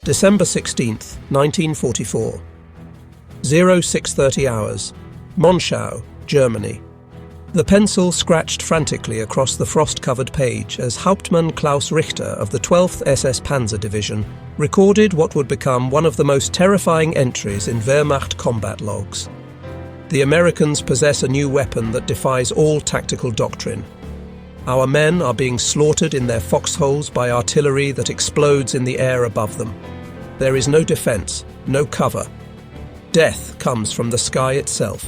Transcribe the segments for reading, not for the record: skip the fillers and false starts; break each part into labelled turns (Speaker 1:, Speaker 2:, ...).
Speaker 1: December 16th, 1944. 0630 hours. Monschau, Germany. The pencil scratched frantically across the frost-covered page as Hauptmann Klaus Richter of the 12th SS Panzer Division recorded what would become one of the most terrifying entries in Wehrmacht combat logs. The Americans possess a new weapon that defies all tactical doctrine. Our men are being slaughtered in their foxholes by artillery that explodes in the air above them. There is no defense, no cover. Death comes from the sky itself.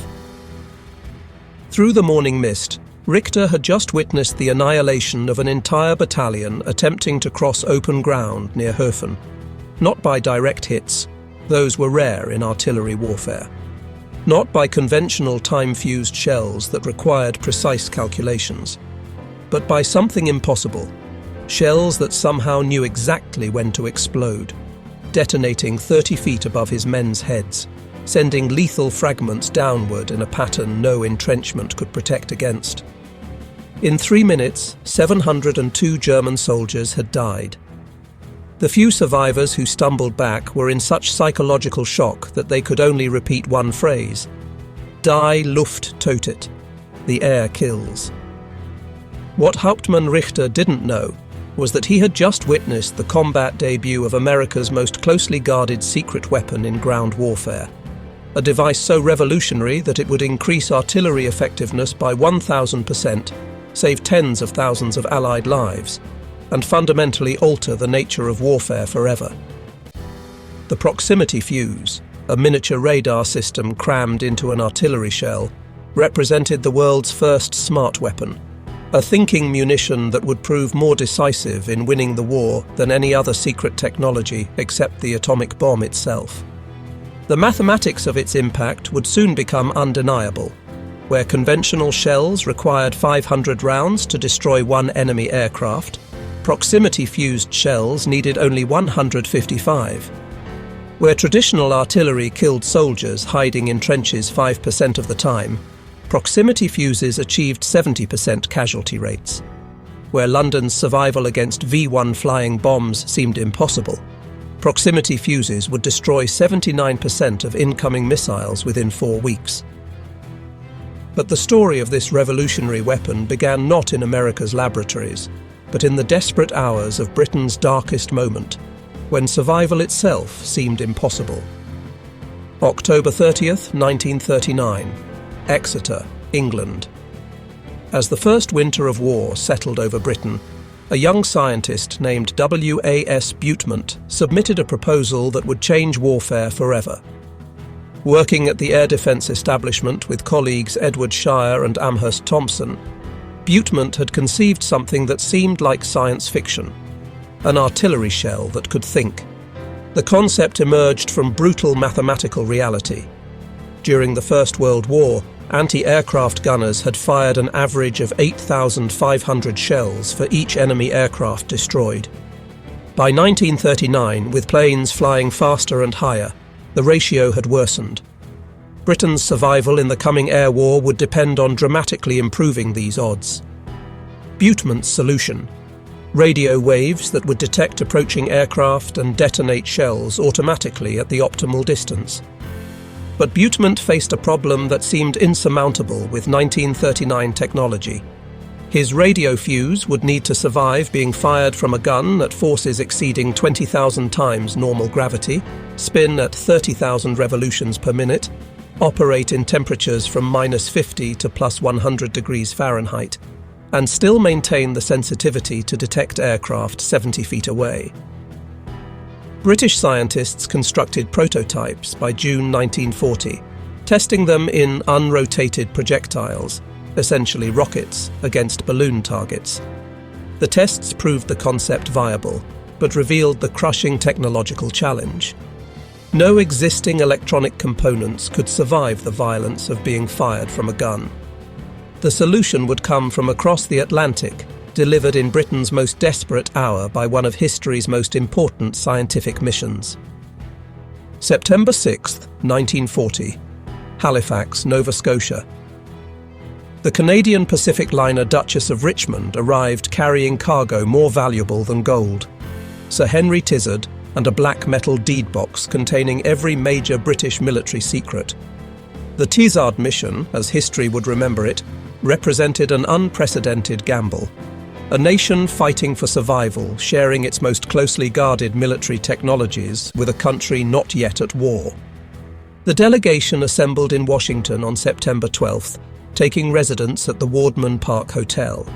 Speaker 1: Through the morning mist, Richter had just witnessed the annihilation of an entire battalion attempting to cross open ground near Höfen. Not by direct hits, those were rare in artillery warfare. Not by conventional time-fused shells that required precise calculations, but by something impossible, shells that somehow knew exactly when to explode, detonating 30 feet above his men's heads, sending lethal fragments downward in a pattern no entrenchment could protect against. In 3 minutes, 702 German soldiers had died. The few survivors who stumbled back were in such psychological shock that they could only repeat one phrase: Die Luft tötet, the air kills. What Hauptmann Richter didn't know was that he had just witnessed the combat debut of America's most closely guarded secret weapon in ground warfare, a device so revolutionary that it would increase artillery effectiveness by 1,000%, save tens of thousands of Allied lives, and fundamentally alter the nature of warfare forever. The proximity fuse, a miniature radar system crammed into an artillery shell, represented the world's first smart weapon, a thinking munition that would prove more decisive in winning the war than any other secret technology except the atomic bomb itself. The mathematics of its impact would soon become undeniable. Where conventional shells required 500 rounds to destroy one enemy aircraft, proximity-fused shells needed only 155. Where traditional artillery killed soldiers hiding in trenches 5% of the time, proximity fuses achieved 70% casualty rates. Where London's survival against V-1 flying bombs seemed impossible, proximity fuses would destroy 79% of incoming missiles within 4 weeks. But the story of this revolutionary weapon began not in America's laboratories, but in the desperate hours of Britain's darkest moment, when survival itself seemed impossible. October 30th, 1939. Exeter, England. As the first winter of war settled over Britain, a young scientist named W.A.S. Butemont submitted a proposal that would change warfare forever. Working at the air defence establishment with colleagues Edward Shire and Amherst Thompson, Butemont had conceived something that seemed like science fiction: an artillery shell that could think. The concept emerged from brutal mathematical reality. During the First World War, anti-aircraft gunners had fired an average of 8,500 shells for each enemy aircraft destroyed. By 1939, with planes flying faster and higher, the ratio had worsened. Britain's survival in the coming air war would depend on dramatically improving these odds. Butemont's solution: radio waves that would detect approaching aircraft and detonate shells automatically at the optimal distance. But Butemont faced a problem that seemed insurmountable with 1939 technology. His radio fuse would need to survive being fired from a gun at forces exceeding 20,000 times normal gravity, spin at 30,000 revolutions per minute, operate in temperatures from -50 to +100 degrees Fahrenheit, and still maintain the sensitivity to detect aircraft 70 feet away. British scientists constructed prototypes by June 1940, testing them in unrotated projectiles, essentially rockets, against balloon targets. The tests proved the concept viable, but revealed the crushing technological challenge. No existing electronic components could survive the violence of being fired from a gun. The solution would come from across the Atlantic, delivered in Britain's most desperate hour by one of history's most important scientific missions. September 6th, 1940. Halifax, Nova Scotia. The Canadian Pacific liner Duchess of Richmond arrived carrying cargo more valuable than gold. Sir Henry Tizard, and a black metal deed box containing every major British military secret. The Tizard mission, as history would remember it, represented an unprecedented gamble. A nation fighting for survival, sharing its most closely guarded military technologies with a country not yet at war. The delegation assembled in Washington on September 12th, taking residence at the Wardman Park Hotel.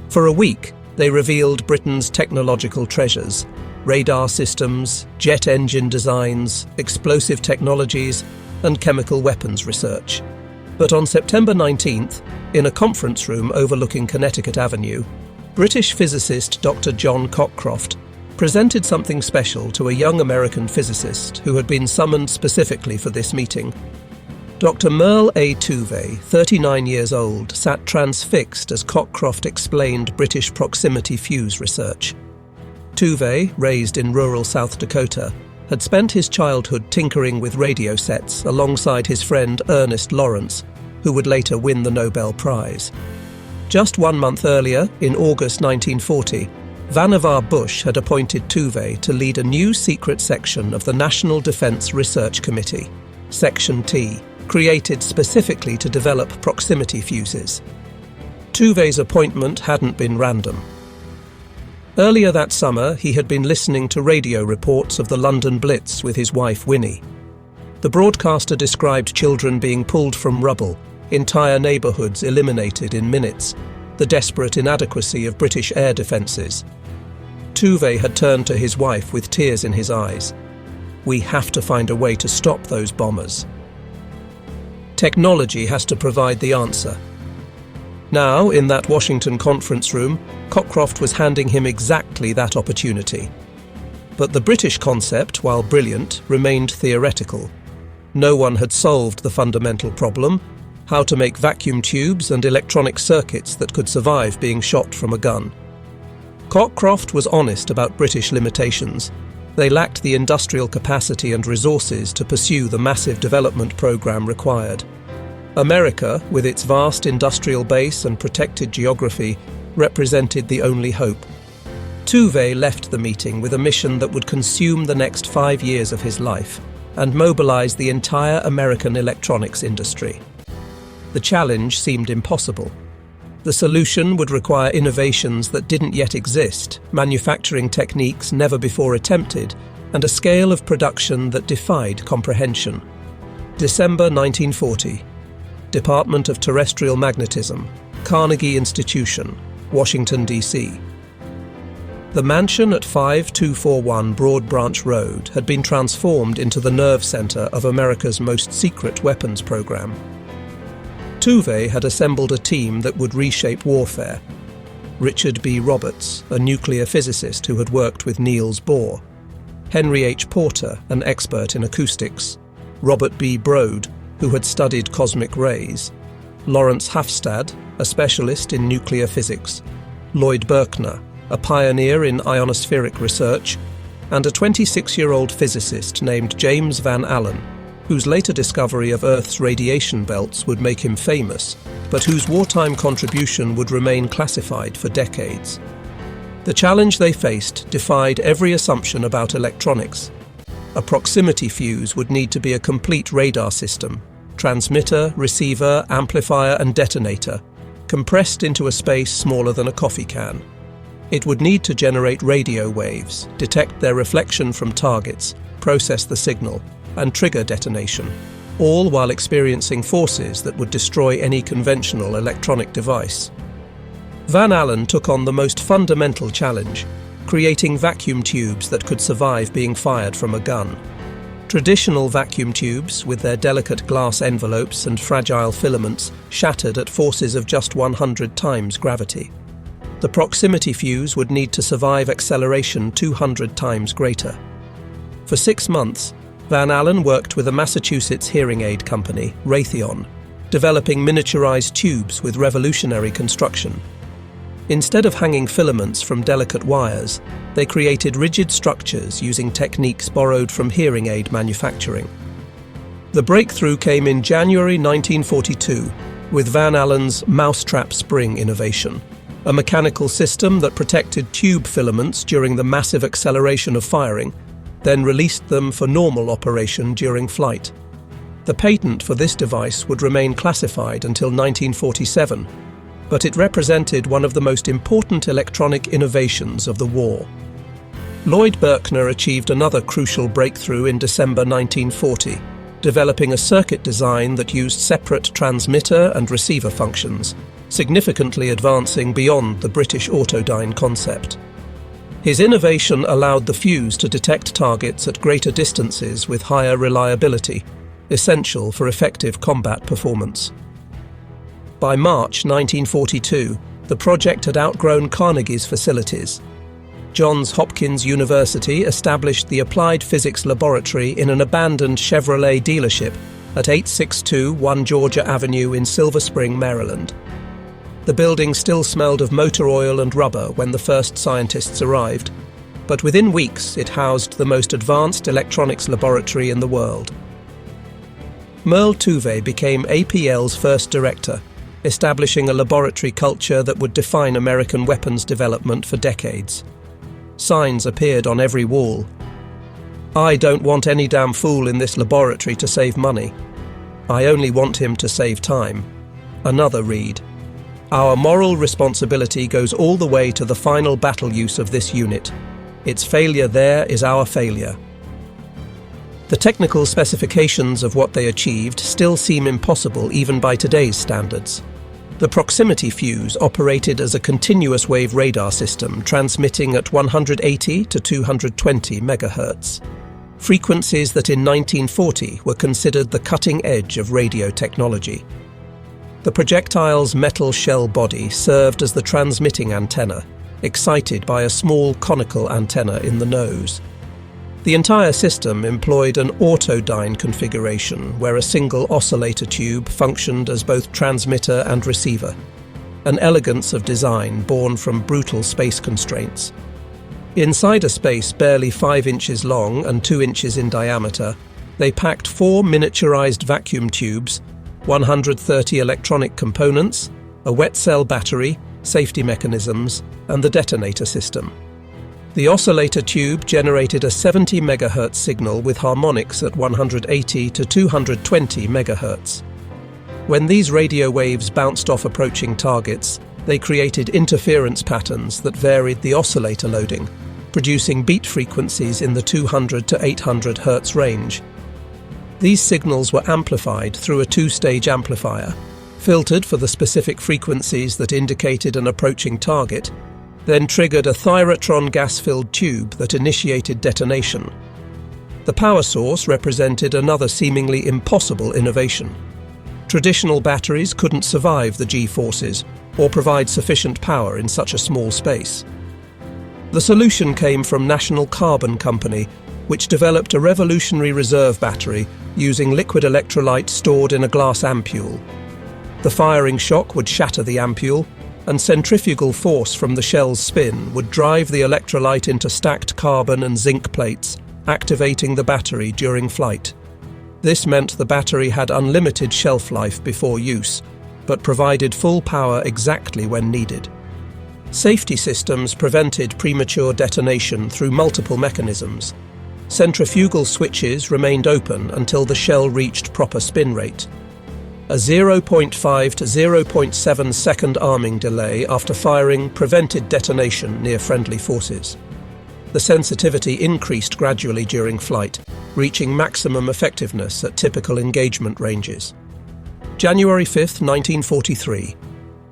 Speaker 1: For a week, they revealed Britain's technological treasures: radar systems, jet engine designs, explosive technologies, and chemical weapons research. But on September 19th, in a conference room overlooking Connecticut Avenue, British physicist Dr. John Cockcroft presented something special to a young American physicist who had been summoned specifically for this meeting. Dr. Merle A. Tuve, 39 years old, sat transfixed as Cockcroft explained British proximity fuse research. Tuve, raised in rural South Dakota, had spent his childhood tinkering with radio sets alongside his friend Ernest Lawrence, who would later win the Nobel Prize. Just 1 month earlier, in August 1940, Vannevar Bush had appointed Tuve to lead a new secret section of the National Defense Research Committee, Section T, created specifically to develop proximity fuses. Tuve's appointment hadn't been random. Earlier that summer, he had been listening to radio reports of the London Blitz with his wife Winnie. The broadcaster described children being pulled from rubble, entire neighbourhoods eliminated in minutes, the desperate inadequacy of British air defences. Tuve had turned to his wife with tears in his eyes. "We have to find a way to stop those bombers. Technology has to provide the answer." Now, in that Washington conference room, Cockcroft was handing him exactly that opportunity. But the British concept, while brilliant, remained theoretical. No one had solved the fundamental problem: how to make vacuum tubes and electronic circuits that could survive being shot from a gun. Cockcroft was honest about British limitations. They lacked the industrial capacity and resources to pursue the massive development program required. America, with its vast industrial base and protected geography, represented the only hope. Tuve left the meeting with a mission that would consume the next 5 years of his life and mobilize the entire American electronics industry. The challenge seemed impossible. The solution would require innovations that didn't yet exist, manufacturing techniques never before attempted, and a scale of production that defied comprehension. December 1940. Department of Terrestrial Magnetism, Carnegie Institution, Washington, D.C. The mansion at 5241 Broad Branch Road had been transformed into the nerve center of America's most secret weapons program. Tuve had assembled a team that would reshape warfare. Richard B. Roberts, a nuclear physicist who had worked with Niels Bohr; Henry H. Porter, an expert in acoustics; Robert B. Broad, who had studied cosmic rays; Lawrence Hafstad, a specialist in nuclear physics; Lloyd Berkner, a pioneer in ionospheric research; and a 26-year-old physicist named James Van Allen, whose later discovery of Earth's radiation belts would make him famous, but whose wartime contribution would remain classified for decades. The challenge they faced defied every assumption about electronics. A proximity fuse would need to be a complete radar system, transmitter, receiver, amplifier, and detonator, compressed into a space smaller than a coffee can. It would need to generate radio waves, detect their reflection from targets, process the signal, and trigger detonation, all while experiencing forces that would destroy any conventional electronic device. Van Allen took on the most fundamental challenge, creating vacuum tubes that could survive being fired from a gun. Traditional vacuum tubes, with their delicate glass envelopes and fragile filaments, shattered at forces of just 100 times gravity. The proximity fuse would need to survive acceleration 200 times greater. For 6 months, Van Allen worked with a Massachusetts hearing aid company, Raytheon, developing miniaturized tubes with revolutionary construction. Instead of hanging filaments from delicate wires, they created rigid structures using techniques borrowed from hearing aid manufacturing. The breakthrough came in January 1942 with Van Allen's mousetrap spring innovation, a mechanical system that protected tube filaments during the massive acceleration of firing then released them for normal operation during flight. The patent for this device would remain classified until 1947, but it represented one of the most important electronic innovations of the war. Lloyd Berkner achieved another crucial breakthrough in December 1940, developing a circuit design that used separate transmitter and receiver functions, significantly advancing beyond the British Autodyne concept. His innovation allowed the fuse to detect targets at greater distances with higher reliability, essential for effective combat performance. By March 1942, the project had outgrown Carnegie's facilities. Johns Hopkins University established the Applied Physics Laboratory in an abandoned Chevrolet dealership at 862 1 Georgia Avenue in Silver Spring, Maryland. The building still smelled of motor oil and rubber when the first scientists arrived, but within weeks it housed the most advanced electronics laboratory in the world. Merle Tuve became APL's first director, establishing a laboratory culture that would define American weapons development for decades. Signs appeared on every wall. "I don't want any damn fool in this laboratory to save money. I only want him to save time." Another read, "Our moral responsibility goes all the way to the final battle use of this unit. Its failure there is our failure." The technical specifications of what they achieved still seem impossible even by today's standards. The proximity fuse operated as a continuous wave radar system transmitting at 180 to 220 MHz, frequencies that in 1940 were considered the cutting edge of radio technology. The projectile's metal shell body served as the transmitting antenna, excited by a small conical antenna in the nose. The entire system employed an Autodyne configuration where a single oscillator tube functioned as both transmitter and receiver, an elegance of design born from brutal space constraints. Inside a space barely 5 inches long and 2 inches in diameter, they packed 4 miniaturized vacuum tubes, 130 electronic components, a wet cell battery, safety mechanisms, and the detonator system. The oscillator tube generated a 70 MHz signal with harmonics at 180 to 220 MHz. When these radio waves bounced off approaching targets, they created interference patterns that varied the oscillator loading, producing beat frequencies in the 200 to 800 Hz range. These signals were amplified through a 2-stage amplifier, filtered for the specific frequencies that indicated an approaching target, then triggered a thyrotron gas-filled tube that initiated detonation. The power source represented another seemingly impossible innovation. Traditional batteries couldn't survive the G-forces or provide sufficient power in such a small space. The solution came from National Carbon Company, which developed a revolutionary reserve battery using liquid electrolyte stored in a glass ampule. The firing shock would shatter the ampule, and centrifugal force from the shell's spin would drive the electrolyte into stacked carbon and zinc plates, activating the battery during flight. This meant the battery had unlimited shelf life before use, but provided full power exactly when needed. Safety systems prevented premature detonation through multiple mechanisms. Centrifugal switches remained open until the shell reached proper spin rate. A 0.5 to 0.7 second arming delay after firing prevented detonation near friendly forces. The sensitivity increased gradually during flight, reaching maximum effectiveness at typical engagement ranges. January 5, 1943,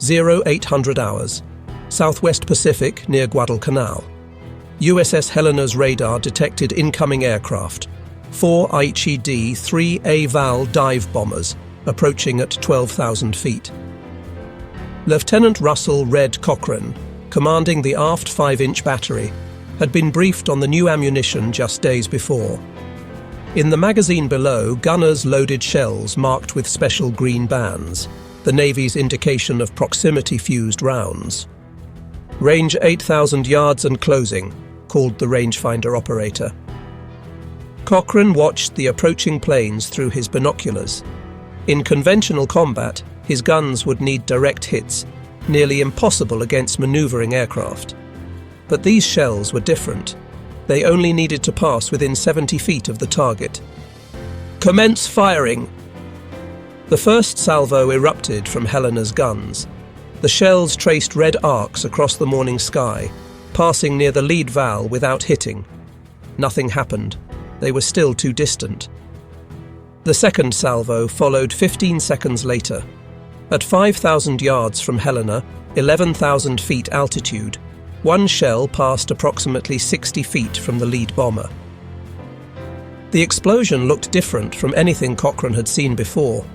Speaker 1: 0800 hours, Southwest Pacific near Guadalcanal. USS Helena's radar detected incoming aircraft, 4 Aichi D-3 A-Val dive bombers, approaching at 12,000 feet. Lieutenant Russell "Red" Cochran, commanding the aft 5-inch battery, had been briefed on the new ammunition just days before. In the magazine below, gunners loaded shells marked with special green bands, the Navy's indication of proximity-fused rounds. "Range 8,000 yards and closing," called the rangefinder operator. Cochran watched the approaching planes through his binoculars. In conventional combat, his guns would need direct hits, nearly impossible against maneuvering aircraft. But these shells were different. They only needed to pass within 70 feet of the target. Commence firing! The first salvo erupted from Helena's guns. The shells traced red arcs across the morning sky, passing near the lead valve without hitting. Nothing happened. They were still too distant. The second salvo followed 15 seconds later. At 5,000 yards from Helena, 11,000 feet altitude, one shell passed approximately 60 feet from the lead bomber. The explosion looked different from anything Cochrane had seen before.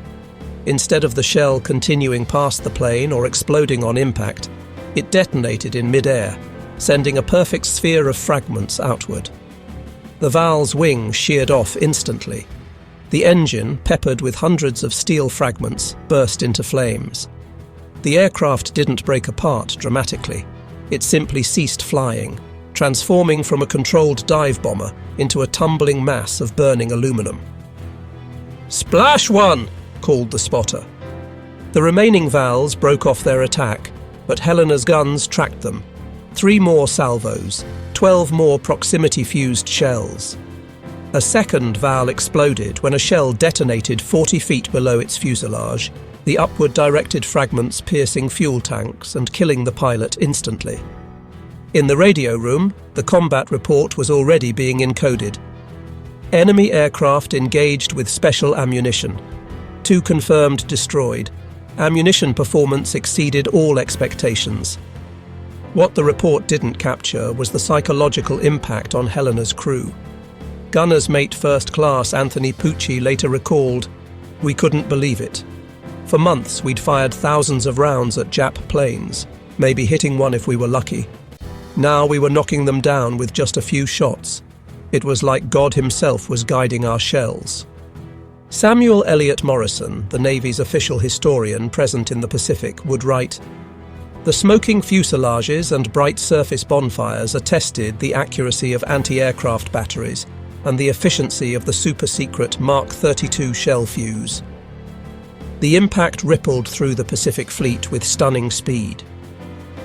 Speaker 1: Instead of the shell continuing past the plane or exploding on impact, it detonated in mid-air, sending a perfect sphere of fragments outward. The valve's wing sheared off instantly. The engine, peppered with hundreds of steel fragments, burst into flames. The aircraft didn't break apart dramatically. It simply ceased flying, transforming from a controlled dive bomber into a tumbling mass of burning aluminum. "Splash one!" called the spotter. The remaining Vals broke off their attack, but Helena's guns tracked them. 3 more salvos, 12 more proximity-fused shells. A second Val exploded when a shell detonated 40 feet below its fuselage, the upward-directed fragments piercing fuel tanks and killing the pilot instantly. In the radio room, the combat report was already being encoded. Enemy aircraft engaged with special ammunition. 2 confirmed destroyed. Ammunition performance exceeded all expectations. What the report didn't capture was the psychological impact on Helena's crew. Gunner's mate First Class Anthony Pucci later recalled, "We couldn't believe it. For months we'd fired thousands of rounds at Jap planes, maybe hitting one if we were lucky. Now we were knocking them down with just a few shots. It was like God himself was guiding our shells." Samuel Eliot Morrison, the Navy's official historian present in the Pacific, would write, "The smoking fuselages and bright surface bonfires attested the accuracy of anti-aircraft batteries and the efficiency of the super-secret Mark 32 shell fuse. The impact rippled through the Pacific Fleet with stunning speed.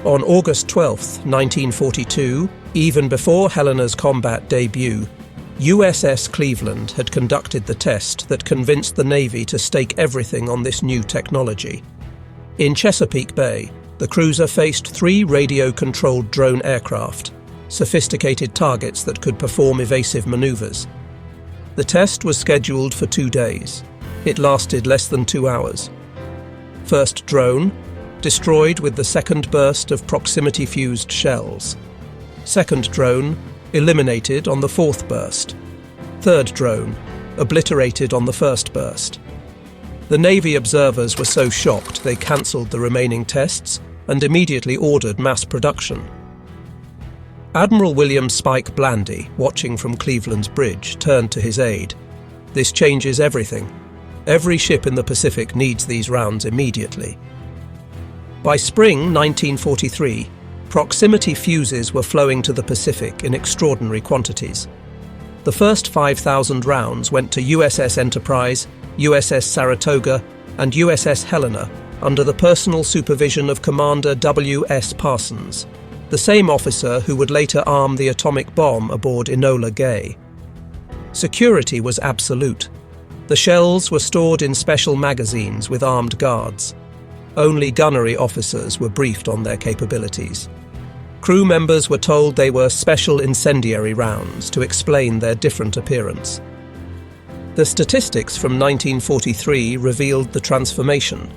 Speaker 1: On August 12, 1942, even before Helena's combat debut, USS Cleveland had conducted the test that convinced the Navy to stake everything on this new technology. In Chesapeake Bay, the cruiser faced 3 radio-controlled drone aircraft, sophisticated targets that could perform evasive maneuvers. The test was scheduled for 2 days. It lasted less than 2 hours. First drone, destroyed with the second burst of proximity-fused shells. Second drone, eliminated on the 4th burst. Third drone, obliterated on the 1st burst. The Navy observers were so shocked they cancelled the remaining tests and immediately ordered mass production. Admiral William Spike Blandy, watching from Cleveland's bridge, turned to his aide. "This changes everything. Every ship in the Pacific needs these rounds immediately." By spring 1943, proximity fuses were flowing to the Pacific in extraordinary quantities. The first 5,000 rounds went to USS Enterprise, USS Saratoga, and USS Helena under the personal supervision of Commander W.S. Parsons, the same officer who would later arm the atomic bomb aboard Enola Gay. Security was absolute. The shells were stored in special magazines with armed guards. Only gunnery officers were briefed on their capabilities. Crew members were told they were special incendiary rounds to explain their different appearance. The statistics from 1943 revealed the transformation.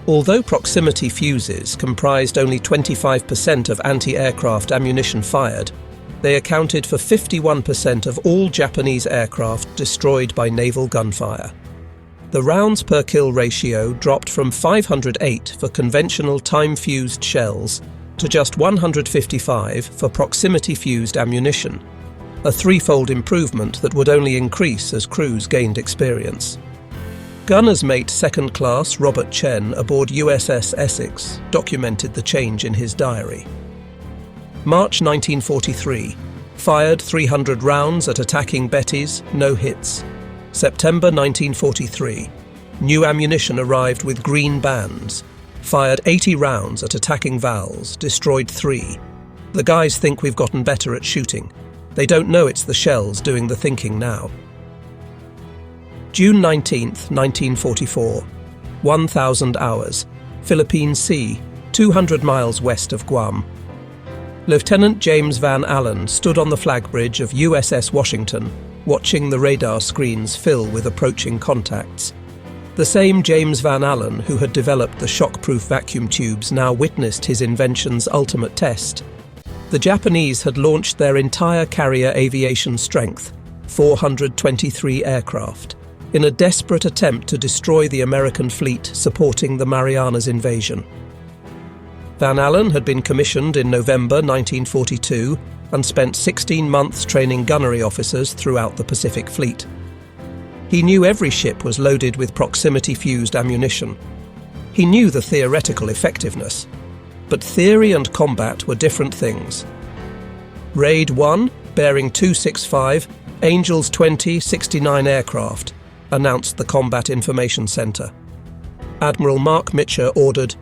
Speaker 1: Although proximity fuses comprised only 25% of anti-aircraft ammunition fired, they accounted for 51% of all Japanese aircraft destroyed by naval gunfire. The rounds per kill ratio dropped from 508 for conventional time-fused shells to just 155 for proximity-fused ammunition, a 3-fold improvement that would only increase as crews gained experience. Gunner's mate Second Class Robert Chen aboard USS Essex documented the change in his diary. March 1943, fired 300 rounds at attacking Bettys, no hits. September 1943, new ammunition arrived with green bands. Fired 80 rounds at attacking Vals, destroyed 3. The guys think we've gotten better at shooting. They don't know it's the shells doing the thinking now. June 19, 1944. 1,000 hours. Philippine Sea, 200 miles west of Guam. Lieutenant James Van Allen stood on the flag bridge of USS Washington, watching the radar screens fill with approaching contacts. The same James Van Allen who had developed the shock-proof vacuum tubes now witnessed his invention's ultimate test. The Japanese had launched their entire carrier aviation strength, 423 aircraft, in a desperate attempt to destroy the American fleet supporting the Marianas invasion. Van Allen had been commissioned in November 1942 and spent 16 months training gunnery officers throughout the Pacific Fleet. He knew every ship was loaded with proximity-fused ammunition. He knew the theoretical effectiveness, but theory and combat were different things. Raid 1, bearing 265, Angels 20-69 aircraft, announced the Combat Information Center. Admiral Mark Mitcher ordered,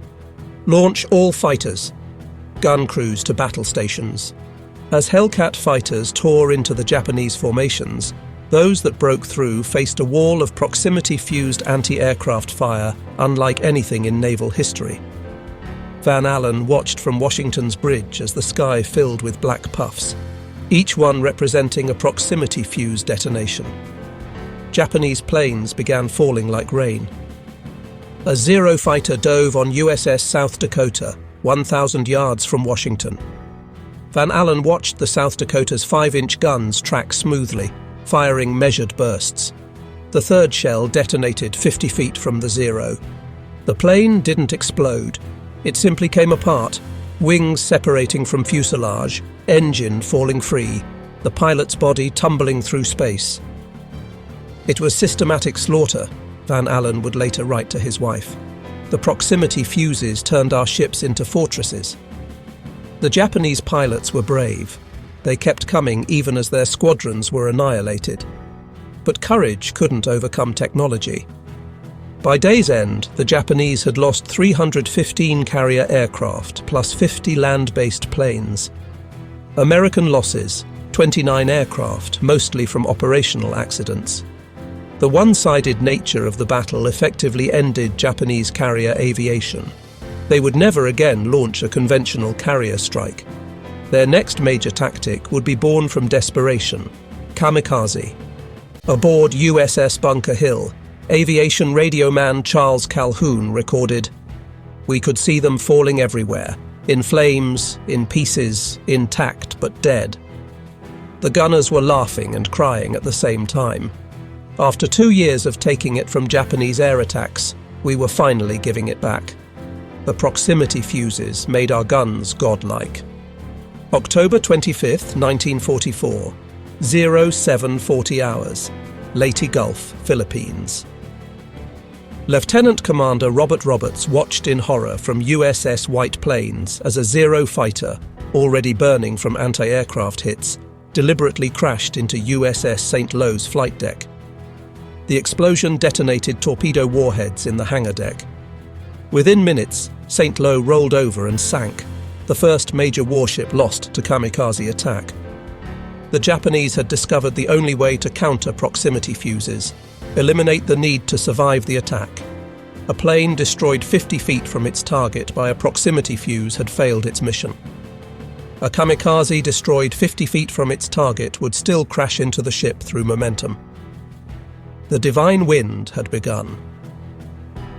Speaker 1: "Launch all fighters. Gun crews to battle stations." As Hellcat fighters tore into the Japanese formations, those that broke through faced a wall of proximity-fused anti-aircraft fire unlike anything in naval history. Van Allen watched from Washington's bridge as the sky filled with black puffs, each one representing a proximity-fused detonation. Japanese planes began falling like rain. A Zero fighter dove on USS South Dakota, 1,000 yards from Washington. Van Allen watched the South Dakota's 5-inch guns track smoothly, firing measured bursts. The third shell detonated 50 feet from the Zero. The plane didn't explode. It simply came apart, wings separating from fuselage, engine falling free, the pilot's body tumbling through space. "It was systematic slaughter," Van Allen would later write to his wife. "The proximity fuses turned our ships into fortresses." The Japanese pilots were brave. They kept coming even as their squadrons were annihilated. But courage couldn't overcome technology. By day's end, the Japanese had lost 315 carrier aircraft plus 50 land-based planes. American losses, 29 aircraft, mostly from operational accidents. The one-sided nature of the battle effectively ended Japanese carrier aviation. They would never again launch a conventional carrier strike. Their next major tactic would be born from desperation: kamikaze. Aboard USS Bunker Hill, aviation radio man Charles Calhoun recorded, "We could see them falling everywhere, in flames, in pieces, intact but dead." The gunners were laughing and crying at the same time. After 2 years of taking it from Japanese air attacks, we were finally giving it back. The proximity fuses made our guns godlike. October 25, 1944, 0740 hours, Leyte Gulf, Philippines. Lieutenant Commander Robert Roberts watched in horror from USS White Plains as a Zero fighter, already burning from anti-aircraft hits, deliberately crashed into USS St. Louis flight deck. The explosion detonated torpedo warheads in the hangar deck. Within minutes, St. Louis rolled over and sank, the first major warship lost to kamikaze attack. The Japanese had discovered the only way to counter proximity fuses: eliminate the need to survive the attack. A plane destroyed 50 feet from its target by a proximity fuse had failed its mission. A kamikaze destroyed 50 feet from its target would still crash into the ship through momentum. The divine wind had begun.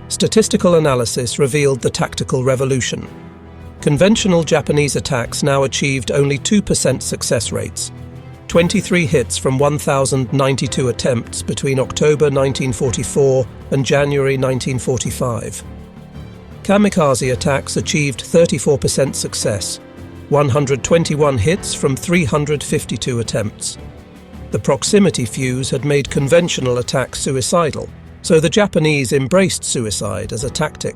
Speaker 1: Statistical analysis revealed the tactical revolution. Conventional Japanese attacks now achieved only 2% success rates, 23 hits from 1,092 attempts between October 1944 and January 1945. Kamikaze attacks achieved 34% success, 121 hits from 352 attempts. The proximity fuse had made conventional attacks suicidal, so the Japanese embraced suicide as a tactic.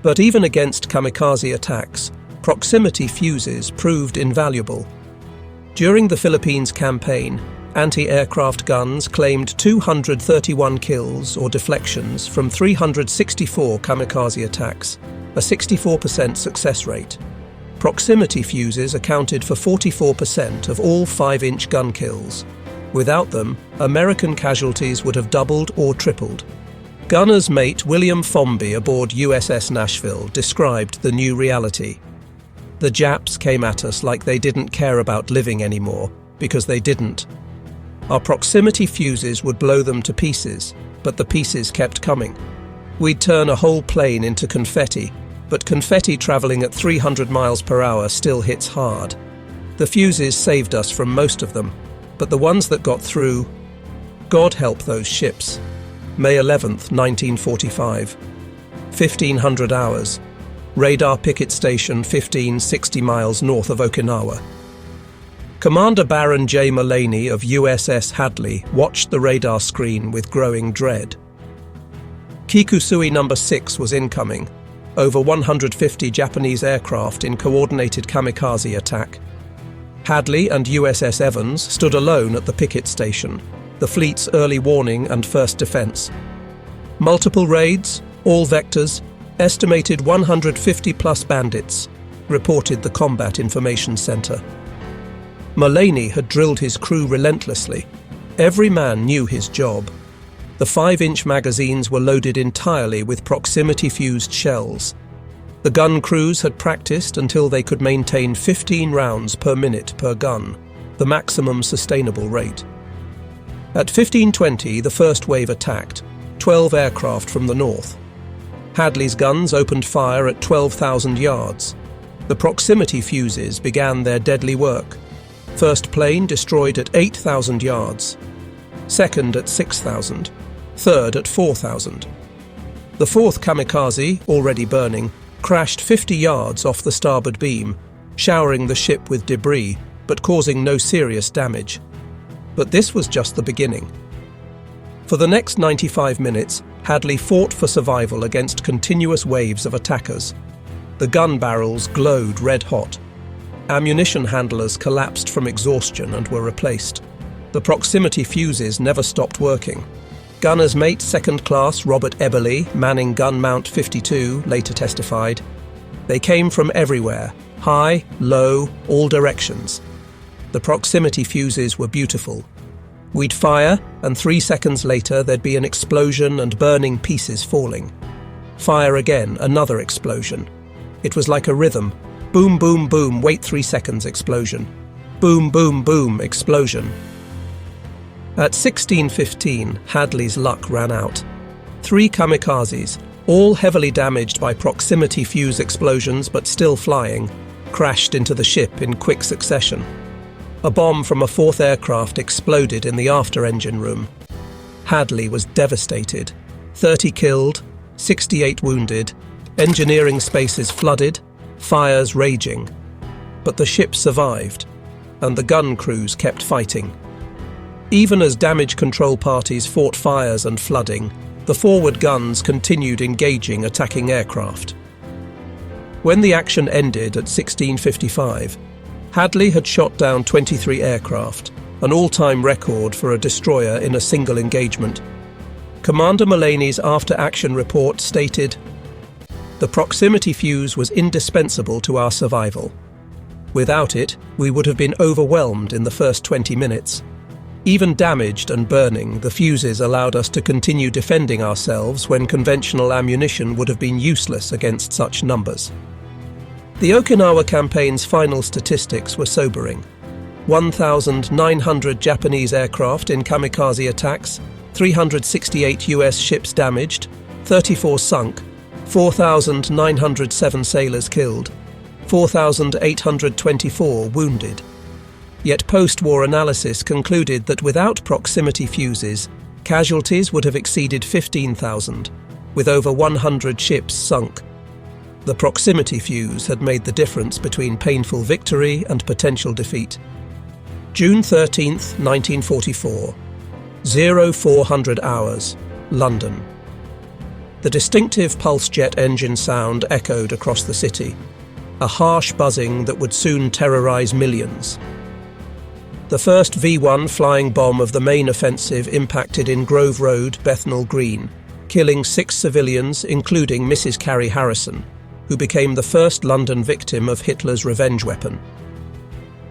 Speaker 1: But even against kamikaze attacks, proximity fuses proved invaluable. During the Philippines campaign, anti-aircraft guns claimed 231 kills or deflections from 364 kamikaze attacks, a 64% success rate. Proximity fuses accounted for 44% of all 5-inch gun kills. Without them, American casualties would have doubled or tripled. Gunner's mate William Formby aboard USS Nashville described the new reality. The Japs came at us like they didn't care about living anymore, because they didn't. Our proximity fuses would blow them to pieces, but the pieces kept coming. We'd turn a whole plane into confetti, but confetti traveling at 300 miles per hour still hits hard. The fuses saved us from most of them, but the ones that got through, God help those ships. May 11th, 1945. 1500 hours. Radar picket station 1560 miles north of Okinawa. Commander Baron J. Mullaney of USS Hadley watched the radar screen with growing dread. Kikusui No. 6 was incoming. Over 150 Japanese aircraft in coordinated kamikaze attack. Hadley and USS Evans stood alone at the picket station, the fleet's early warning and first defense. Multiple raids, all vectors, estimated 150-plus bandits, reported the Combat Information Center. Mullaney had drilled his crew relentlessly. Every man knew his job. The 5-inch magazines were loaded entirely with proximity-fused shells. The gun crews had practiced until they could maintain 15 rounds per minute per gun, the maximum sustainable rate. At 15:20, the first wave attacked, 12 aircraft from the north. Hadley's guns opened fire at 12,000 yards. The proximity fuses began their deadly work. First plane destroyed at 8,000 yards. Second at 6,000. Third at 4,000. The fourth kamikaze, already burning, crashed 50 yards off the starboard beam, showering the ship with debris, but causing no serious damage. But this was just the beginning. For the next 95 minutes, Hadley fought for survival against continuous waves of attackers. The gun barrels glowed red-hot. Ammunition handlers collapsed from exhaustion and were replaced. The proximity fuses never stopped working. Gunner's mate Second Class Robert Eberly, manning gun mount 52, later testified, "They came from everywhere, high, low, all directions. The proximity fuses were beautiful. We'd fire, and 3 seconds later there'd be an explosion and burning pieces falling. Fire again, another explosion. It was like a rhythm. Boom, boom, boom, wait 3 seconds, explosion. Boom, boom, boom, explosion." At 16:15, Hadley's luck ran out. 3 kamikazes, all heavily damaged by proximity fuse explosions but still flying, crashed into the ship in quick succession. A bomb from a 4th aircraft exploded in the after-engine room. Hadley was devastated. 30 killed, 68 wounded, engineering spaces flooded, fires raging. But the ship survived, and the gun crews kept fighting. Even as damage control parties fought fires and flooding, the forward guns continued engaging attacking aircraft. When the action ended at 16:55, Hadley had shot down 23 aircraft, an all-time record for a destroyer in a single engagement. Commander Mullaney's after-action report stated, "The proximity fuse was indispensable to our survival. Without it, we would have been overwhelmed in the first 20 minutes. Even damaged and burning, the fuses allowed us to continue defending ourselves when conventional ammunition would have been useless against such numbers." The Okinawa campaign's final statistics were sobering. 1,900 Japanese aircraft in kamikaze attacks, 368 US ships damaged, 34 sunk, 4,907 sailors killed, 4,824 wounded. Yet post-war analysis concluded that without proximity fuses, casualties would have exceeded 15,000, with over 100 ships sunk. The proximity fuse had made the difference between painful victory and potential defeat. June 13, 1944. 0400 hours, London. The distinctive pulse jet engine sound echoed across the city, a harsh buzzing that would soon terrorize millions. The first V-1 flying bomb of the main offensive impacted in Grove Road, Bethnal Green, killing 6 civilians, including Mrs. Carrie Harrison. who became the first London victim of Hitler's revenge weapon.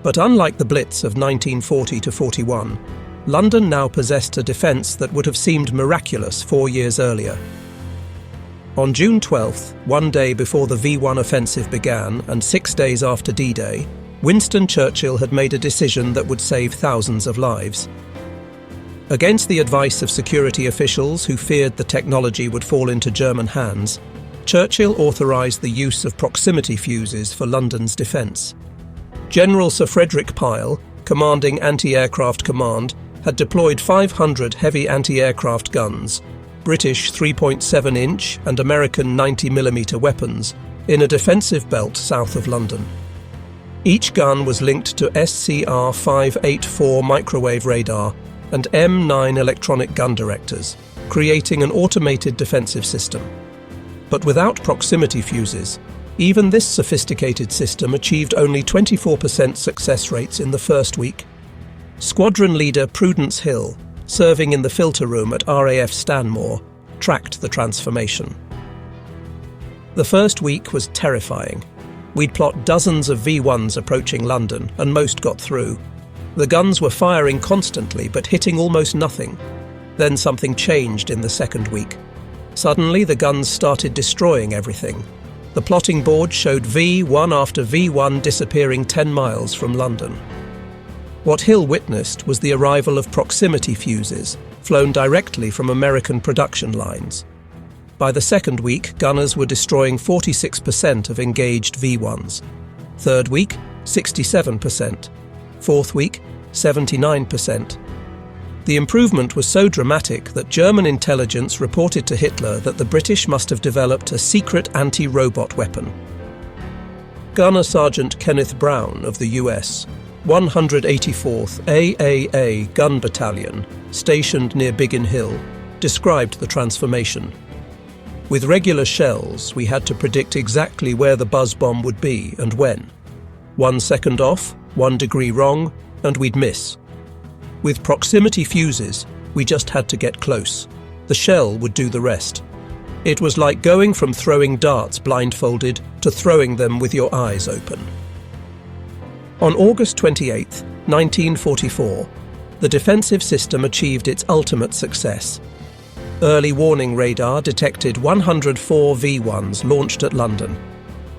Speaker 1: But unlike the Blitz of 1940–41, London now possessed a defence that would have seemed miraculous 4 years earlier. On June 12th, one day before the V1 offensive began and 6 days after D-Day, Winston Churchill had made a decision that would save thousands of lives. Against the advice of security officials who feared the technology would fall into German hands, Churchill authorised the use of proximity fuses for London's defence. General Sir Frederick Pyle, commanding Anti-Aircraft Command, had deployed 500 heavy anti-aircraft guns, British 3.7-inch and American 90mm weapons, in a defensive belt south of London. Each gun was linked to SCR 584 microwave radar and M9 electronic gun directors, creating an automated defensive system. But without proximity fuses, even this sophisticated system achieved only 24% success rates in the first week. Squadron leader Prudence Hill, serving in the filter room at RAF Stanmore, tracked the transformation. The first week was terrifying. We'd plot dozens of V1s approaching London, and most got through. The guns were firing constantly, but hitting almost nothing. Then something changed in the second week. Suddenly, the guns started destroying everything. The plotting board showed V1 after V1 disappearing 10 miles from London. What Hill witnessed was the arrival of proximity fuses, flown directly from American production lines. By the second week, gunners were destroying 46% of engaged V1s. Third week, 67%. Fourth week, 79%. The improvement was so dramatic that German intelligence reported to Hitler that the British must have developed a secret anti-robot weapon. Gunner Sergeant Kenneth Brown of the US, 184th AAA Gun Battalion, stationed near Biggin Hill, described the transformation. With regular shells, we had to predict exactly where the buzz bomb would be and when. 1 second off, 1 degree wrong, and we'd miss. With proximity fuses, we just had to get close. The shell would do the rest. It was like going from throwing darts blindfolded to throwing them with your eyes open. On August 28, 1944, the defensive system achieved its ultimate success. Early warning radar detected 104 V1s launched at London.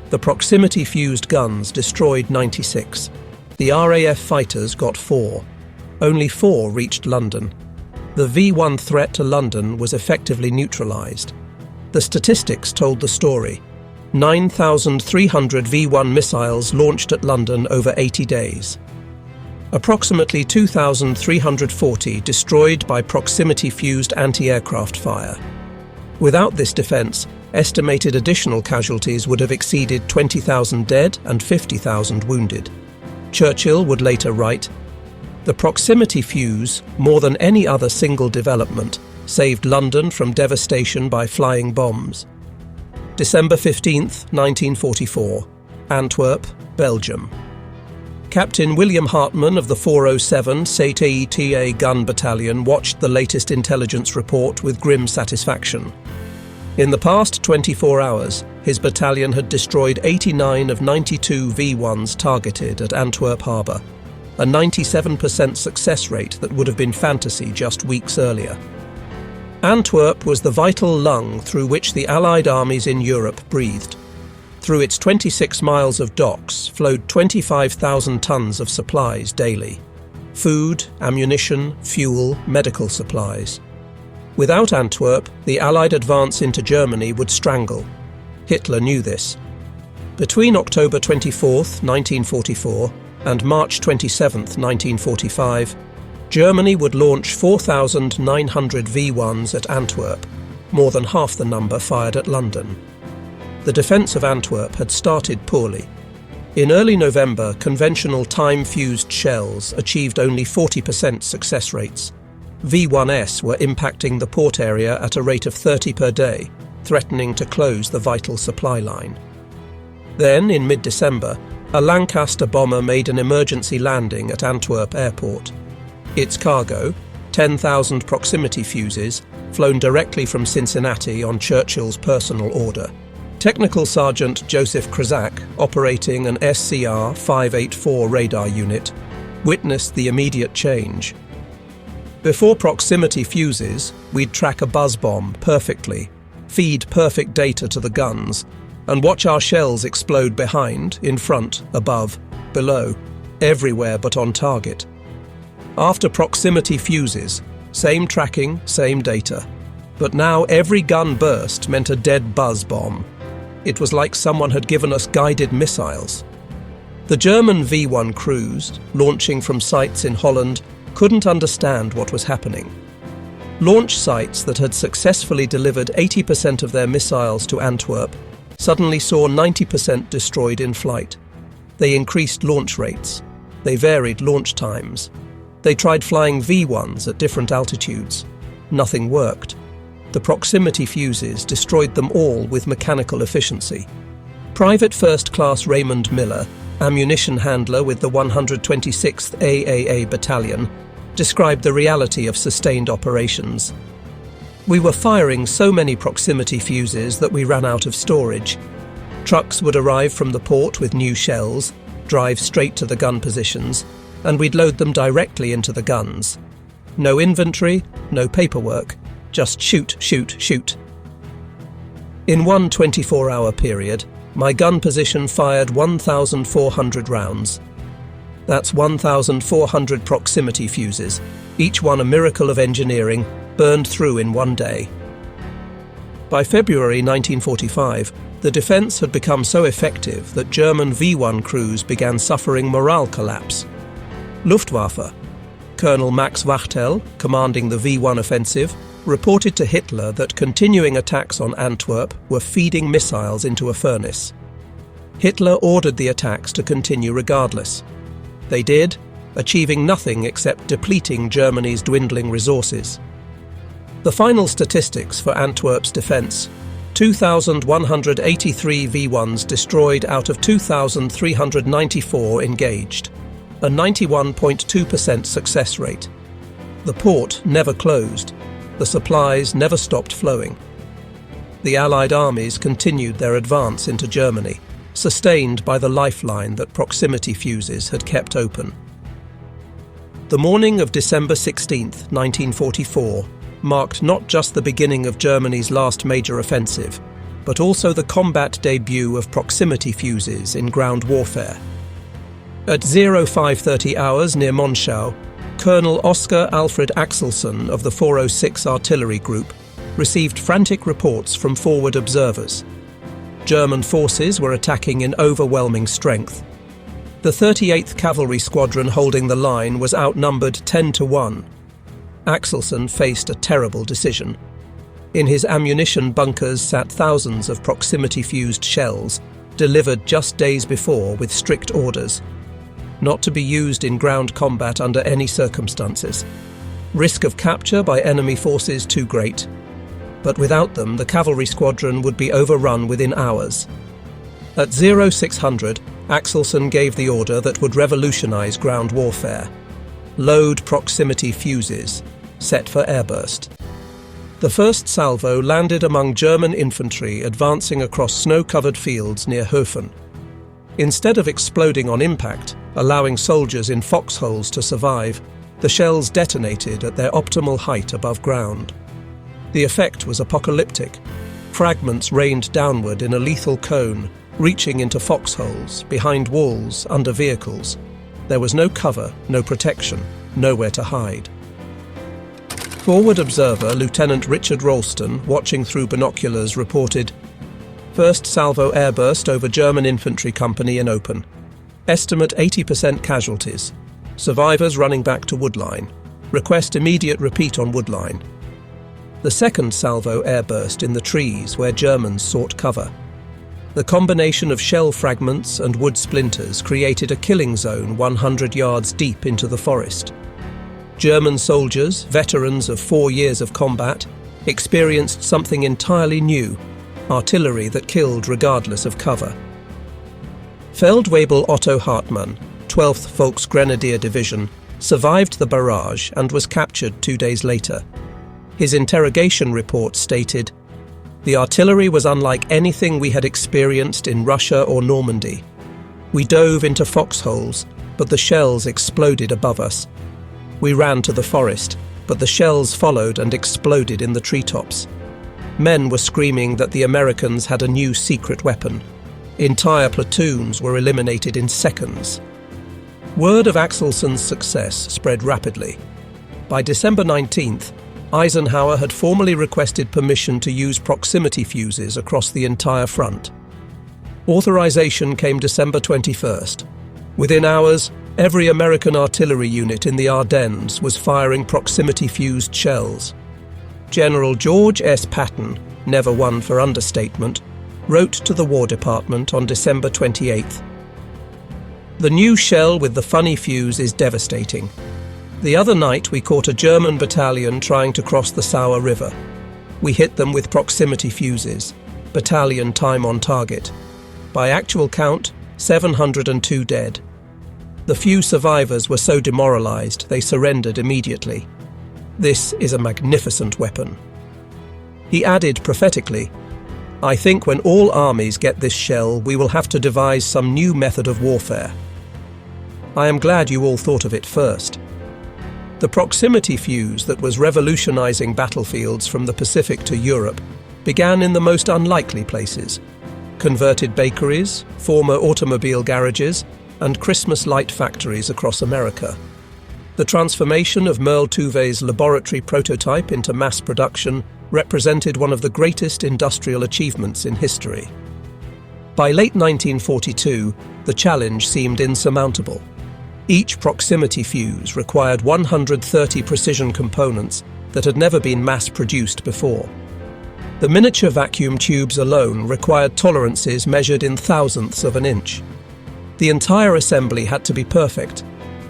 Speaker 1: The proximity-fused guns destroyed 96. The RAF fighters got 4. Only 4 reached London. The V1 threat to London was effectively neutralised. The statistics told the story. 9,300 V1 missiles launched at London over 80 days. Approximately 2,340 destroyed by proximity-fused anti-aircraft fire. Without this defence, estimated additional casualties would have exceeded 20,000 dead and 50,000 wounded. Churchill would later write, "The proximity fuse, more than any other single development, saved London from devastation by flying bombs." December 15, 1944, Antwerp, Belgium. Captain William Hartmann of the 407 CTETA Gun Battalion watched the latest intelligence report with grim satisfaction. In the past 24 hours, his battalion had destroyed 89 of 92 V1s targeted at Antwerp harbour, a 97% success rate that would have been fantasy just weeks earlier. Antwerp was the vital lung through which the Allied armies in Europe breathed. Through its 26 miles of docks flowed 25,000 tons of supplies daily. Food, ammunition, fuel, medical supplies. Without Antwerp, the Allied advance into Germany would strangle. Hitler knew this. Between October 24, 1944 and March 27, 1945, Germany would launch 4,900 V1s at Antwerp, more than half the number fired at London. The defence of Antwerp had started poorly. In early November, conventional time-fused shells achieved only 40% success rates. V1S were impacting the port area at a rate of 30 per day, threatening to close the vital supply line. Then, in mid-December, a Lancaster bomber made an emergency landing at Antwerp Airport. Its cargo, 10,000 proximity fuses, flown directly from Cincinnati on Churchill's personal order. Technical Sergeant Joseph Krzak, operating an SCR 584 radar unit, witnessed the immediate change. Before proximity fuses, we'd track a buzz bomb perfectly, feed perfect data to the guns, and watch our shells explode behind, in front, above, below, everywhere but on target. After proximity fuses, same tracking, same data. But now every gun burst meant a dead buzz bomb. It was like someone had given us guided missiles. The German V1 crews, launching from sites in Holland, couldn't understand what was happening. Launch sites that had successfully delivered 80% of their missiles to Antwerp suddenly saw 90% destroyed in flight. They increased launch rates. They varied launch times. They tried flying V1s at different altitudes. Nothing worked. The proximity fuses destroyed them all with mechanical efficiency. Private First Class Raymond Miller, ammunition handler with the 126th AAA Battalion, described the reality of sustained operations. We were firing so many proximity fuses that we ran out of storage. Trucks would arrive from the port with new shells, drive straight to the gun positions, and we'd load them directly into the guns. No inventory, no paperwork, just shoot, shoot, shoot. In one 24-hour period, my gun position fired 1,400 rounds. That's 1,400 proximity fuses, each one a miracle of engineering, burned through in one day. By February 1945, the defense had become so effective that German V1 crews began suffering morale collapse. Luftwaffe, Colonel Max Wachtel, commanding the V1 offensive, reported to Hitler that continuing attacks on Antwerp were feeding missiles into a furnace. Hitler ordered the attacks to continue regardless. They did, achieving nothing except depleting Germany's dwindling resources. The final statistics for Antwerp's defence: 2,183 V1s destroyed out of 2,394 engaged, a 91.2% success rate. The port never closed. The supplies never stopped flowing. The Allied armies continued their advance into Germany, sustained by the lifeline that proximity fuses had kept open. The morning of December 16, 1944, marked not just the beginning of Germany's last major offensive, but also the combat debut of proximity fuses in ground warfare. At 0530 hours near Monschau, Colonel Oskar Alfred Axelsson of the 406 Artillery Group received frantic reports from forward observers. German forces were attacking in overwhelming strength. The 38th Cavalry Squadron holding the line was outnumbered 10-1. Axelsson faced a terrible decision. In his ammunition bunkers sat thousands of proximity-fused shells, delivered just days before with strict orders. Not to be used in ground combat under any circumstances. Risk of capture by enemy forces too great. But without them, the cavalry squadron would be overrun within hours. At 0600, Axelsson gave the order that would revolutionize ground warfare. Load proximity fuses, set for airburst. The first salvo landed among German infantry advancing across snow-covered fields near Hofen. Instead of exploding on impact, allowing soldiers in foxholes to survive, the shells detonated at their optimal height above ground. The effect was apocalyptic. Fragments rained downward in a lethal cone, reaching into foxholes, behind walls, under vehicles. There was no cover, no protection, nowhere to hide. Forward observer Lieutenant Richard Ralston, watching through binoculars, reported, "First salvo airburst over German infantry company in open. Estimate 80% casualties. Survivors running back to Woodline. Request immediate repeat on Woodline." The second salvo airburst in the trees where Germans sought cover. The combination of shell fragments and wood splinters created a killing zone 100 yards deep into the forest. German soldiers, veterans of 4 years of combat, experienced something entirely new: artillery that killed regardless of cover. Feldwebel Otto Hartmann, 12th Volksgrenadier Division, survived the barrage and was captured 2 days later. His interrogation report stated, The artillery was unlike anything we had experienced in Russia or Normandy. We dove into foxholes, but the shells exploded above us. We ran to the forest, but the shells followed and exploded in the treetops. Men were screaming that the Americans had a new secret weapon. Entire platoons were eliminated in seconds. Word of Axelson's success spread rapidly. By December 19th, Eisenhower had formally requested permission to use proximity fuses across the entire front. Authorization came December 21st. Within hours, every American artillery unit in the Ardennes was firing proximity-fused shells. General George S. Patton, never one for understatement, wrote to the War Department on December 28th. "The new shell with the funny fuse is devastating. The other night we caught a German battalion trying to cross the Sauer River. We hit them with proximity fuses. Battalion time on target. By actual count, 702 dead. The few survivors were so demoralized they surrendered immediately. This is a magnificent weapon." He added prophetically, "I think when all armies get this shell, we will have to devise some new method of warfare. I am glad you all thought of it first." The proximity fuse that was revolutionizing battlefields from the Pacific to Europe began in the most unlikely places: converted bakeries, former automobile garages, and Christmas light factories across America. The transformation of Merle Tuvey's laboratory prototype into mass production represented one of the greatest industrial achievements in history. By late 1942, the challenge seemed insurmountable. Each proximity fuse required 130 precision components that had never been mass-produced before. The miniature vacuum tubes alone required tolerances measured in thousandths of an inch. The entire assembly had to be perfect.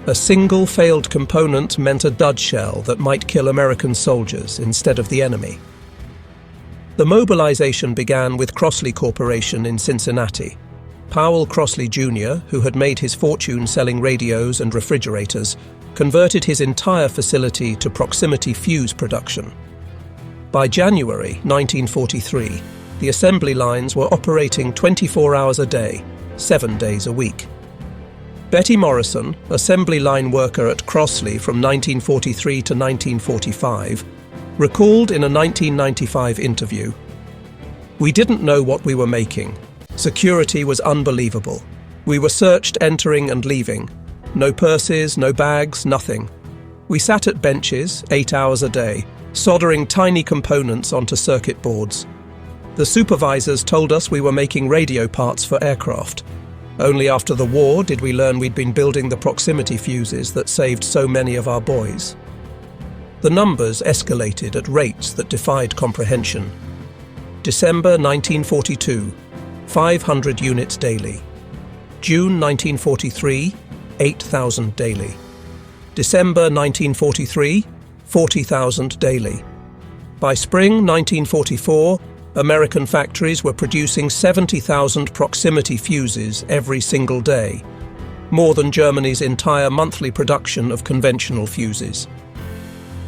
Speaker 1: A single failed component meant a dud shell that might kill American soldiers instead of the enemy. The mobilization began with Crossley Corporation in Cincinnati. Powell Crossley Jr., who had made his fortune selling radios and refrigerators, converted his entire facility to proximity fuse production. By January 1943, the assembly lines were operating 24 hours a day, 7 days a week. Betty Morrison, assembly line worker at Crossley from 1943 to 1945, recalled in a 1995 interview, "We didn't know what we were making. Security was unbelievable. We were searched entering and leaving. No purses, no bags, nothing. We sat at benches 8 hours a day, soldering tiny components onto circuit boards. The supervisors told us we were making radio parts for aircraft. Only after the war did we learn we'd been building the proximity fuses that saved so many of our boys." The numbers escalated at rates that defied comprehension. December 1942, 500 units daily. June 1943, 8,000 daily. December 1943, 40,000 daily. By spring 1944, American factories were producing 70,000 proximity fuses every single day, more than Germany's entire monthly production of conventional fuses.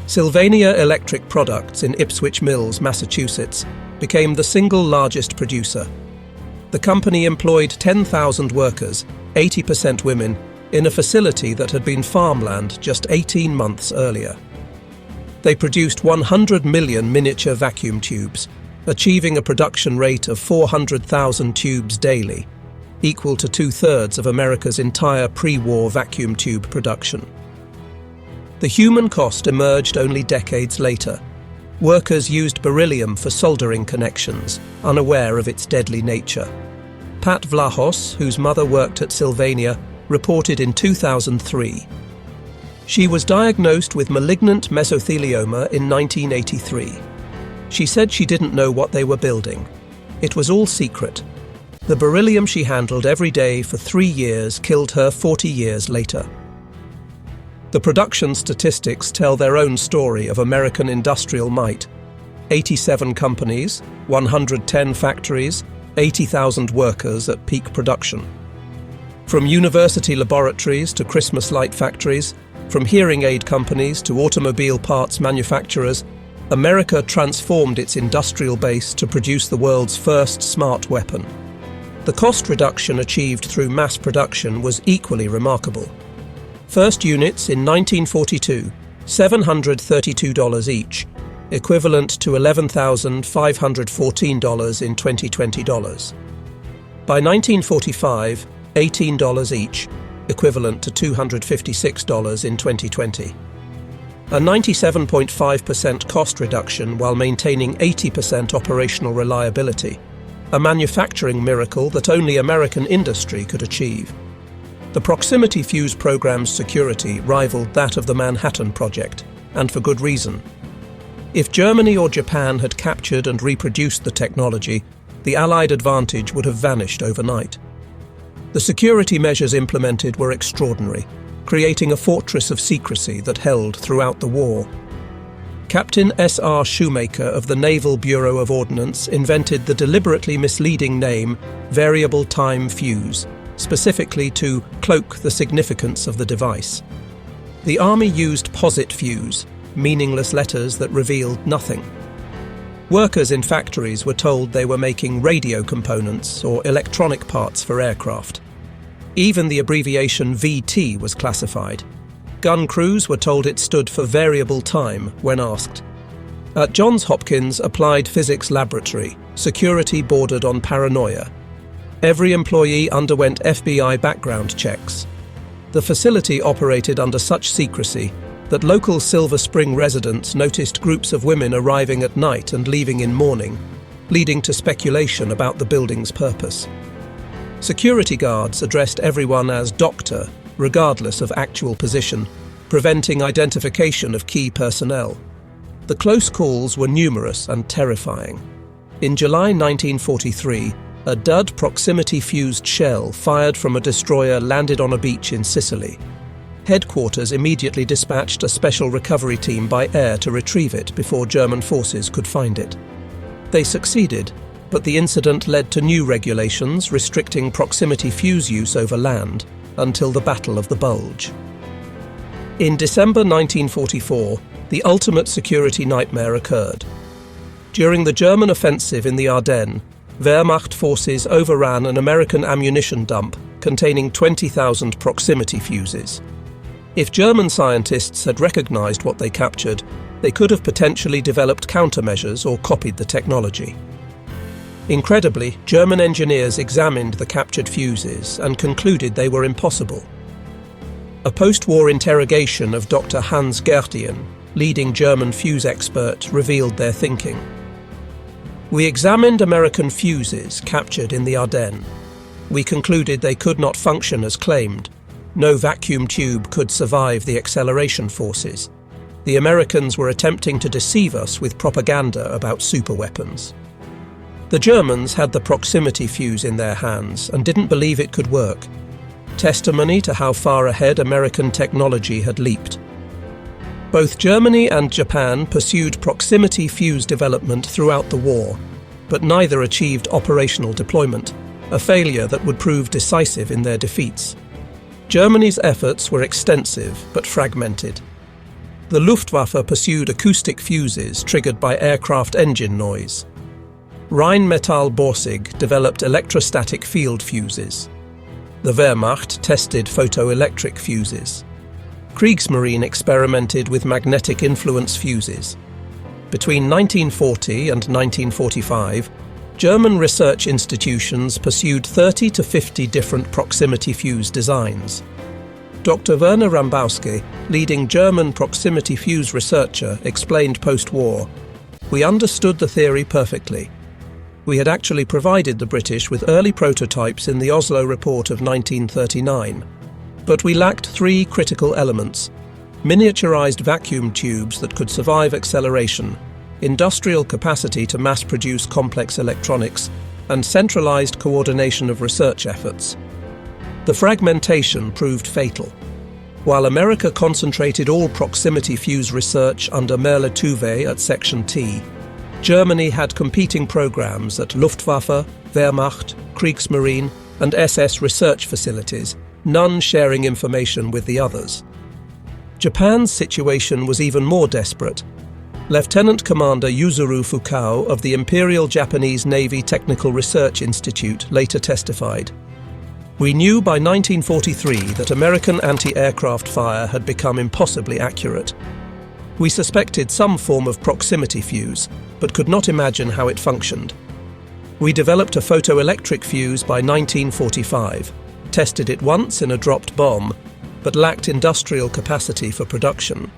Speaker 1: Sylvania Electric Products in Ipswich Mills, Massachusetts, became the single largest producer. The company employed 10,000 workers, 80% women, in a facility that had been farmland just 18 months earlier. They produced 100 million miniature vacuum tubes, achieving a production rate of 400,000 tubes daily, equal to 2/3 of America's entire pre-war vacuum tube production. The human cost emerged only decades later. Workers used beryllium for soldering connections, unaware of its deadly nature. Pat Vlahos, whose mother worked at Sylvania, reported in 2003. She was diagnosed with malignant mesothelioma in 1983. She said she didn't know what they were building. It was all secret. The beryllium she handled every day for 3 years killed her 40 years later. The production statistics tell their own story of American industrial might. 87 companies, 110 factories, 80,000 workers at peak production. From university laboratories to Christmas light factories, from hearing aid companies to automobile parts manufacturers, America transformed its industrial base to produce the world's first smart weapon. The cost reduction achieved through mass production was equally remarkable. First units in 1942, $732 each, equivalent to $11,514 in 2020 dollars. By 1945, $18 each, equivalent to $256 in 2020. A 97.5% cost reduction while maintaining 80% operational reliability, a manufacturing miracle that only American industry could achieve. The proximity fuse program's security rivaled that of the Manhattan Project, and for good reason. If Germany or Japan had captured and reproduced the technology, the Allied advantage would have vanished overnight. The security measures implemented were extraordinary, creating a fortress of secrecy that held throughout the war. Captain S.R. Shoemaker of the Naval Bureau of Ordnance invented the deliberately misleading name variable time fuse, specifically to cloak the significance of the device. The Army used posit fuse, meaningless letters that revealed nothing. Workers in factories were told they were making radio components or electronic parts for aircraft. Even the abbreviation VT was classified. Gun crews were told it stood for variable time when asked. At Johns Hopkins Applied Physics Laboratory, security bordered on paranoia. Every employee underwent FBI background checks. The facility operated under such secrecy that local Silver Spring residents noticed groups of women arriving at night and leaving in morning, leading to speculation about the building's purpose. Security guards addressed everyone as doctor, regardless of actual position, preventing identification of key personnel. The close calls were numerous and terrifying. In July 1943, a dud proximity-fused shell fired from a destroyer landed on a beach in Sicily. Headquarters immediately dispatched a special recovery team by air to retrieve it before German forces could find it. They succeeded, but the incident led to new regulations restricting proximity fuse use over land until the Battle of the Bulge. In December 1944, the ultimate security nightmare occurred. During the German offensive in the Ardennes, Wehrmacht forces overran an American ammunition dump containing 20,000 proximity fuses. If German scientists had recognized what they captured, they could have potentially developed countermeasures or copied the technology. Incredibly, German engineers examined the captured fuses and concluded they were impossible. A post-war interrogation of Dr. Hans Gertien, leading German fuse expert, revealed their thinking. We examined American fuses captured in the Ardennes. We concluded they could not function as claimed. No vacuum tube could survive the acceleration forces. The Americans were attempting to deceive us with propaganda about superweapons. The Germans had the proximity fuse in their hands and didn't believe it could work. Testimony to how far ahead American technology had leaped. Both Germany and Japan pursued proximity fuse development throughout the war, but neither achieved operational deployment, a failure that would prove decisive in their defeats. Germany's efforts were extensive but fragmented. The Luftwaffe pursued acoustic fuses triggered by aircraft engine noise. Rheinmetall-Borsig developed electrostatic field fuses. The Wehrmacht tested photoelectric fuses. Kriegsmarine experimented with magnetic influence fuses. Between 1940 and 1945, German research institutions pursued 30 to 50 different proximity fuse designs. Dr. Werner Rambowski, leading German proximity fuse researcher, explained post-war, "We understood the theory perfectly. We had actually provided the British with early prototypes in the Oslo Report of 1939. But we lacked three critical elements: miniaturized vacuum tubes that could survive acceleration, industrial capacity to mass-produce complex electronics, and centralized coordination of research efforts." The fragmentation proved fatal. While America concentrated all proximity fuse research under Merle Tuve at Section T, Germany had competing programs at Luftwaffe, Wehrmacht, Kriegsmarine, and SS research facilities, none sharing information with the others. Japan's situation was even more desperate. Lieutenant Commander Yuzuru Fukao of the Imperial Japanese Navy Technical Research Institute later testified, "We knew by 1943 that American anti-aircraft fire had become impossibly accurate. We suspected some form of proximity fuse, but could not imagine how it functioned. We developed a photoelectric fuse by 1945, tested it once in a dropped bomb, but lacked industrial capacity for production."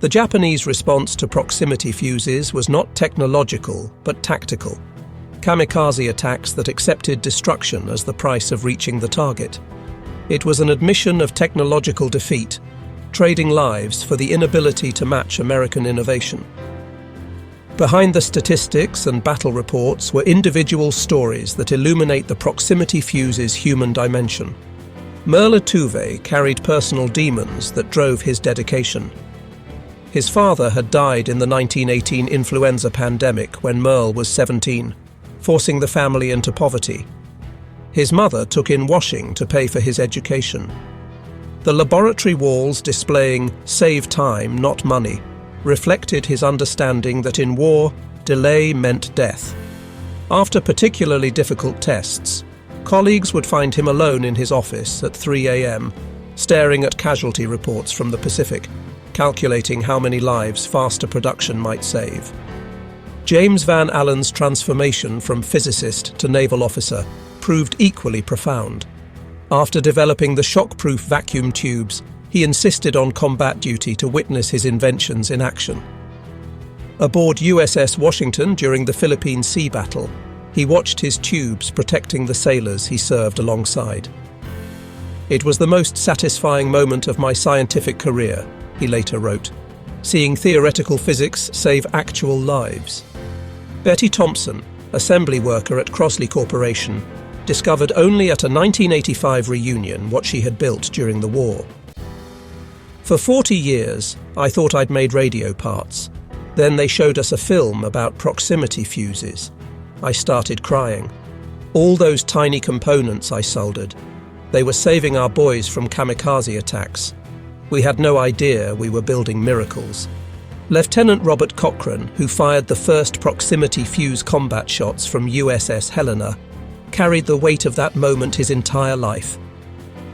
Speaker 1: The Japanese response to proximity fuses was not technological, but tactical. Kamikaze attacks that accepted destruction as the price of reaching the target. It was an admission of technological defeat, trading lives for the inability to match American innovation. Behind the statistics and battle reports were individual stories that illuminate the proximity fuse's human dimension. Merle Tuve carried personal demons that drove his dedication. His father had died in the 1918 influenza pandemic when Merle was 17, forcing the family into poverty. His mother took in washing to pay for his education. The laboratory walls displaying "Save time, not money" reflected his understanding that in war, delay meant death. After particularly difficult tests, colleagues would find him alone in his office at 3 a.m., staring at casualty reports from the Pacific, calculating how many lives faster production might save. James Van Allen's transformation from physicist to naval officer proved equally profound. After developing the shockproof vacuum tubes, he insisted on combat duty to witness his inventions in action. Aboard USS Washington during the Philippine Sea Battle, he watched his tubes protecting the sailors he served alongside. "It was the most satisfying moment of my scientific career," he later wrote, "seeing theoretical physics save actual lives." Betty Thompson, assembly worker at Crosley Corporation, discovered only at a 1985 reunion what she had built during the war. "For 40 years, I thought I'd made radio parts. Then they showed us a film about proximity fuses. I started crying. All those tiny components I soldered. They were saving our boys from kamikaze attacks. We had no idea we were building miracles." Lieutenant Robert Cochrane, who fired the first proximity fuse combat shots from USS Helena, carried the weight of that moment his entire life.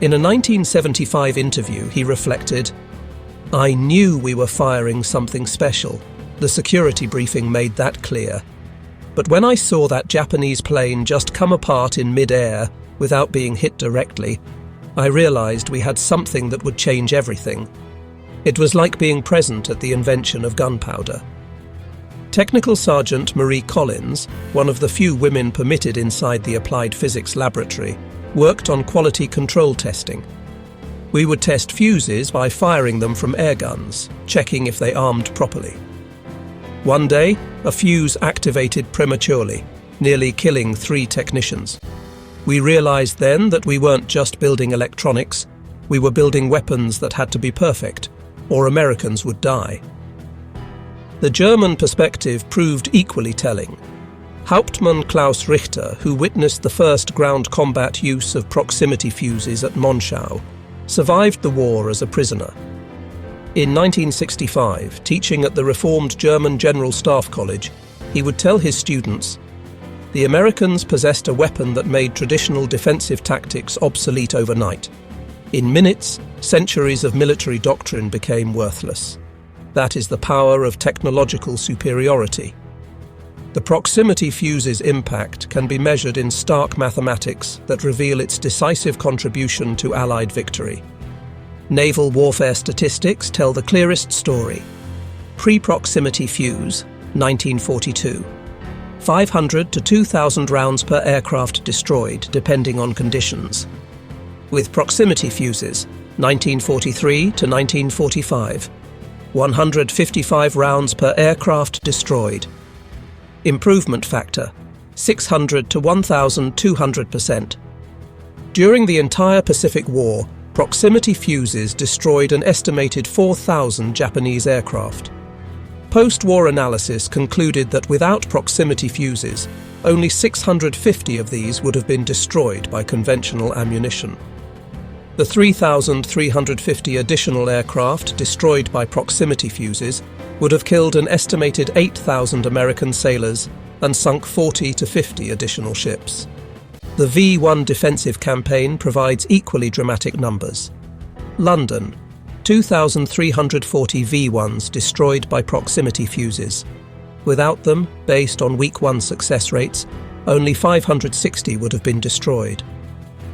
Speaker 1: In a 1975 interview, he reflected, "I knew we were firing something special. The security briefing made that clear. But when I saw that Japanese plane just come apart in mid-air without being hit directly, I realized we had something that would change everything. It was like being present at the invention of gunpowder." Technical Sergeant Marie Collins, one of the few women permitted inside the Applied Physics Laboratory, worked on quality control testing. "We would test fuses by firing them from air guns, checking if they armed properly. One day, a fuse activated prematurely, nearly killing 3 technicians. We realized then that we weren't just building electronics, we were building weapons that had to be perfect, or Americans would die." The German perspective proved equally telling. Hauptmann Klaus Richter, who witnessed the first ground combat use of proximity fuses at Monschau, survived the war as a prisoner. In 1965, teaching at the reformed German General Staff College, he would tell his students, "The Americans possessed a weapon that made traditional defensive tactics obsolete overnight. In minutes, centuries of military doctrine became worthless. That is the power of technological superiority." The proximity fuse's impact can be measured in stark mathematics that reveal its decisive contribution to Allied victory. Naval warfare statistics tell the clearest story. Pre-proximity fuse, 1942. 500 to 2,000 rounds per aircraft destroyed, depending on conditions. With proximity fuses, 1943 to 1945. 155 rounds per aircraft destroyed. Improvement factor, 600 to 1,200%. During the entire Pacific War, proximity fuses destroyed an estimated 4,000 Japanese aircraft. Post-war analysis concluded that without proximity fuses, only 650 of these would have been destroyed by conventional ammunition. The 3,350 additional aircraft destroyed by proximity fuses would have killed an estimated 8,000 American sailors and sunk 40 to 50 additional ships. The V1 defensive campaign provides equally dramatic numbers. London, 2,340 V1s destroyed by proximity fuses. Without them, based on Week 1 success rates, only 560 would have been destroyed.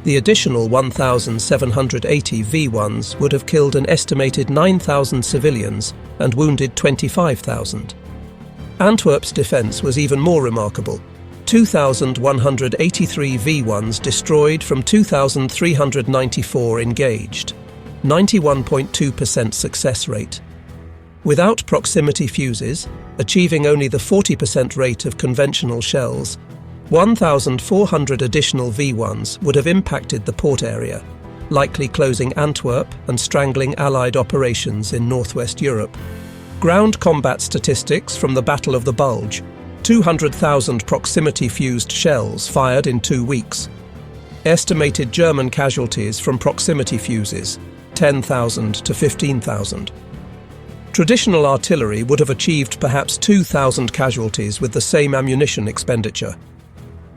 Speaker 1: The additional 1,780 V1s would have killed an estimated 9,000 civilians and wounded 25,000. Antwerp's defence was even more remarkable. 2,183 V1s destroyed from 2,394 engaged. 91.2% success rate. Without proximity fuses, achieving only the 40% rate of conventional shells, 1,400 additional V1s would have impacted the port area, likely closing Antwerp and strangling Allied operations in northwest Europe. Ground combat statistics from the Battle of the Bulge: 200,000 proximity-fused shells fired in 2 weeks. Estimated German casualties from proximity fuses: 10,000 to 15,000. Traditional artillery would have achieved perhaps 2,000 casualties with the same ammunition expenditure.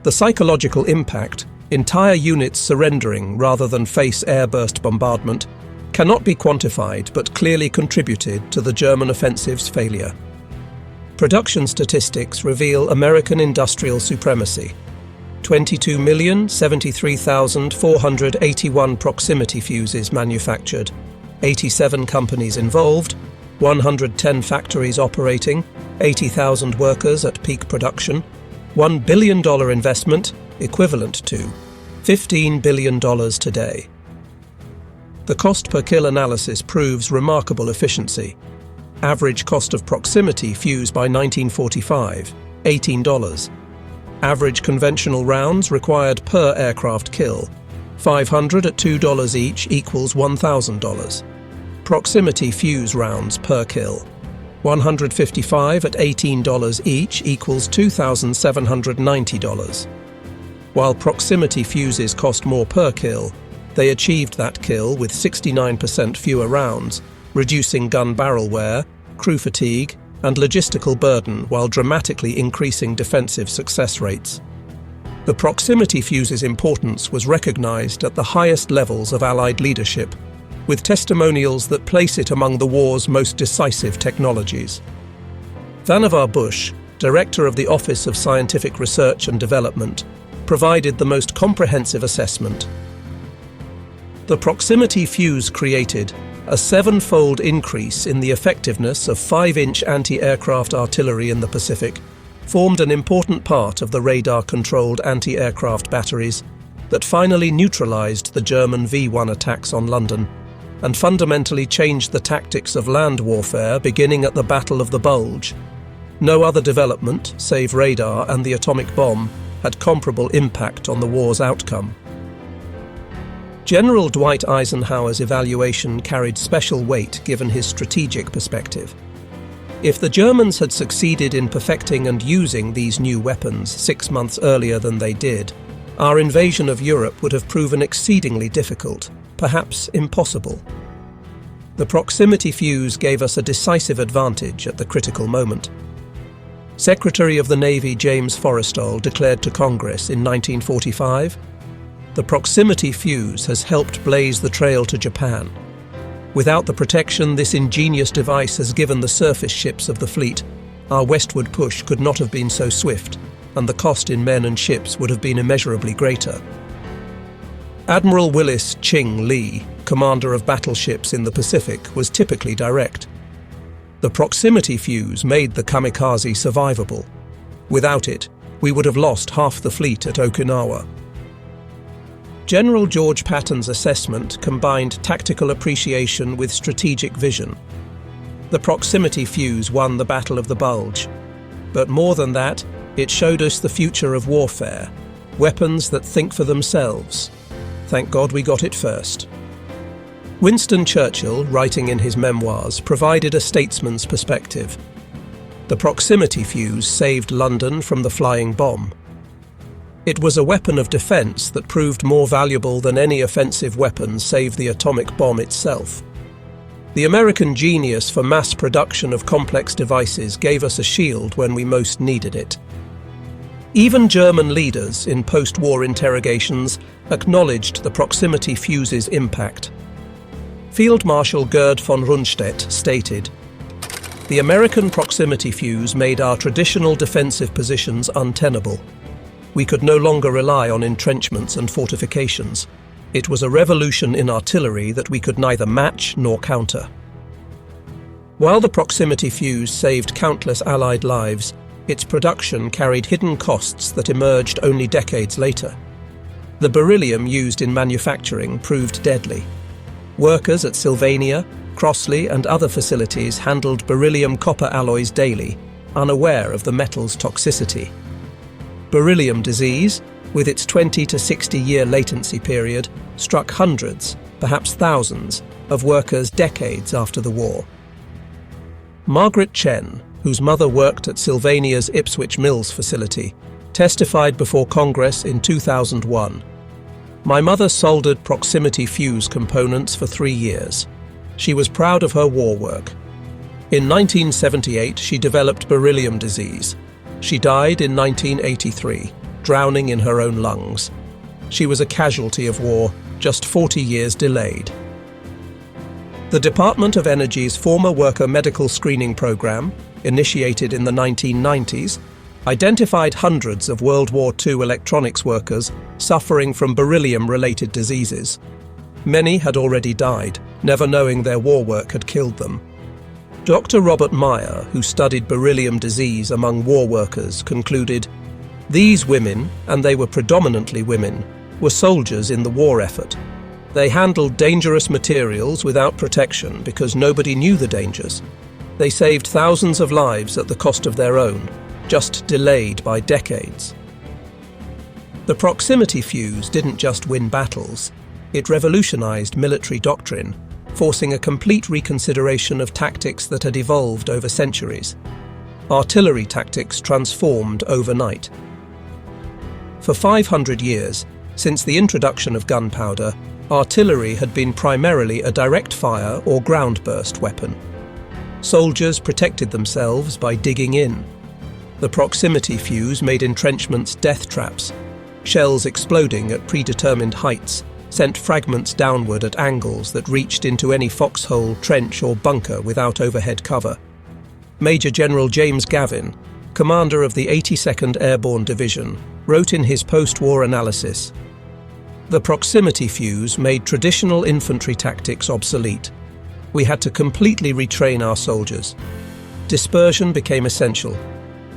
Speaker 1: The psychological impact, entire units surrendering rather than face airburst bombardment, cannot be quantified but clearly contributed to the German offensive's failure. Production statistics reveal American industrial supremacy. 22,073,481 proximity fuses manufactured, 87 companies involved, 110 factories operating, 80,000 workers at peak production, $1 billion investment, equivalent to $15 billion today. The cost per kill analysis proves remarkable efficiency. Average cost of proximity fuse by 1945, $18. Average conventional rounds required per aircraft kill, 500 at $2 each equals $1,000. Proximity fuse rounds per kill, 155 at $18 each equals $2,790. While proximity fuses cost more per kill, they achieved that kill with 69% fewer rounds, reducing gun barrel wear, crew fatigue, and logistical burden while dramatically increasing defensive success rates. The proximity fuse's importance was recognized at the highest levels of Allied leadership, with testimonials that place it among the war's most decisive technologies. Vannevar Bush, director of the Office of Scientific Research and Development, provided the most comprehensive assessment. The proximity fuse created a 7-fold increase in the effectiveness of 5-inch anti-aircraft artillery in the Pacific, formed an important part of the radar-controlled anti-aircraft batteries that finally neutralized the German V1 attacks on London, and fundamentally changed the tactics of land warfare beginning at the Battle of the Bulge. No other development, save radar and the atomic bomb, had comparable impact on the war's outcome. General Dwight Eisenhower's evaluation carried special weight given his strategic perspective. If the Germans had succeeded in perfecting and using these new weapons 6 months earlier than they did, our invasion of Europe would have proven exceedingly difficult, perhaps impossible. The proximity fuse gave us a decisive advantage at the critical moment. Secretary of the Navy James Forrestal declared to Congress in 1945, "The proximity fuse has helped blaze the trail to Japan. Without the protection this ingenious device has given the surface ships of the fleet, our westward push could not have been so swift, and the cost in men and ships would have been immeasurably greater." Admiral Willis Ching Lee, commander of battleships in the Pacific, was typically direct. The proximity fuse made the kamikaze survivable. Without it, we would have lost half the fleet at Okinawa. General George Patton's assessment combined tactical appreciation with strategic vision. The proximity fuse won the Battle of the Bulge. But more than that, it showed us the future of warfare, weapons that think for themselves. Thank God we got it first. Winston Churchill, writing in his memoirs, provided a statesman's perspective. The proximity fuse saved London from the flying bomb. It was a weapon of defense that proved more valuable than any offensive weapon save the atomic bomb itself. The American genius for mass production of complex devices gave us a shield when we most needed it. Even German leaders in post-war interrogations acknowledged the proximity fuse's impact. Field Marshal Gerd von Rundstedt stated, "The American proximity fuse made our traditional defensive positions untenable. We could no longer rely on entrenchments and fortifications. It was a revolution in artillery that we could neither match nor counter." While the proximity fuse saved countless Allied lives, its production carried hidden costs that emerged only decades later. The beryllium used in manufacturing proved deadly. Workers at Sylvania, Crossley and other facilities handled beryllium-copper alloys daily, unaware of the metal's toxicity. Beryllium disease, with its 20 to 60-year latency period, struck hundreds, perhaps thousands, of workers decades after the war. Margaret Chen, whose mother worked at Sylvania's Ipswich Mills facility, testified before Congress in 2001. "My mother soldered proximity fuse components for 3 years. She was proud of her war work. In 1978, she developed beryllium disease. She died in 1983, drowning in her own lungs. She was a casualty of war, just 40 years delayed." The Department of Energy's former worker medical screening program, initiated in the 1990s, identified hundreds of World War II electronics workers suffering from beryllium-related diseases. Many had already died, never knowing their war work had killed them. Dr. Robert Meyer, who studied beryllium disease among war workers, concluded, "These women, and they were predominantly women, were soldiers in the war effort. They handled dangerous materials without protection because nobody knew the dangers. They saved thousands of lives at the cost of their own, just delayed by decades." The proximity fuse didn't just win battles, it revolutionized military doctrine, forcing a complete reconsideration of tactics that had evolved over centuries. Artillery tactics transformed overnight. For 500 years, since the introduction of gunpowder, artillery had been primarily a direct fire or ground burst weapon. Soldiers protected themselves by digging in. The proximity fuse made entrenchments death traps. Shells exploding at predetermined heights sent fragments downward at angles that reached into any foxhole, trench or bunker without overhead cover. Major General James Gavin, commander of the 82nd Airborne Division, wrote in his post-war analysis, "The proximity fuse made traditional infantry tactics obsolete. We had to completely retrain our soldiers. Dispersion became essential.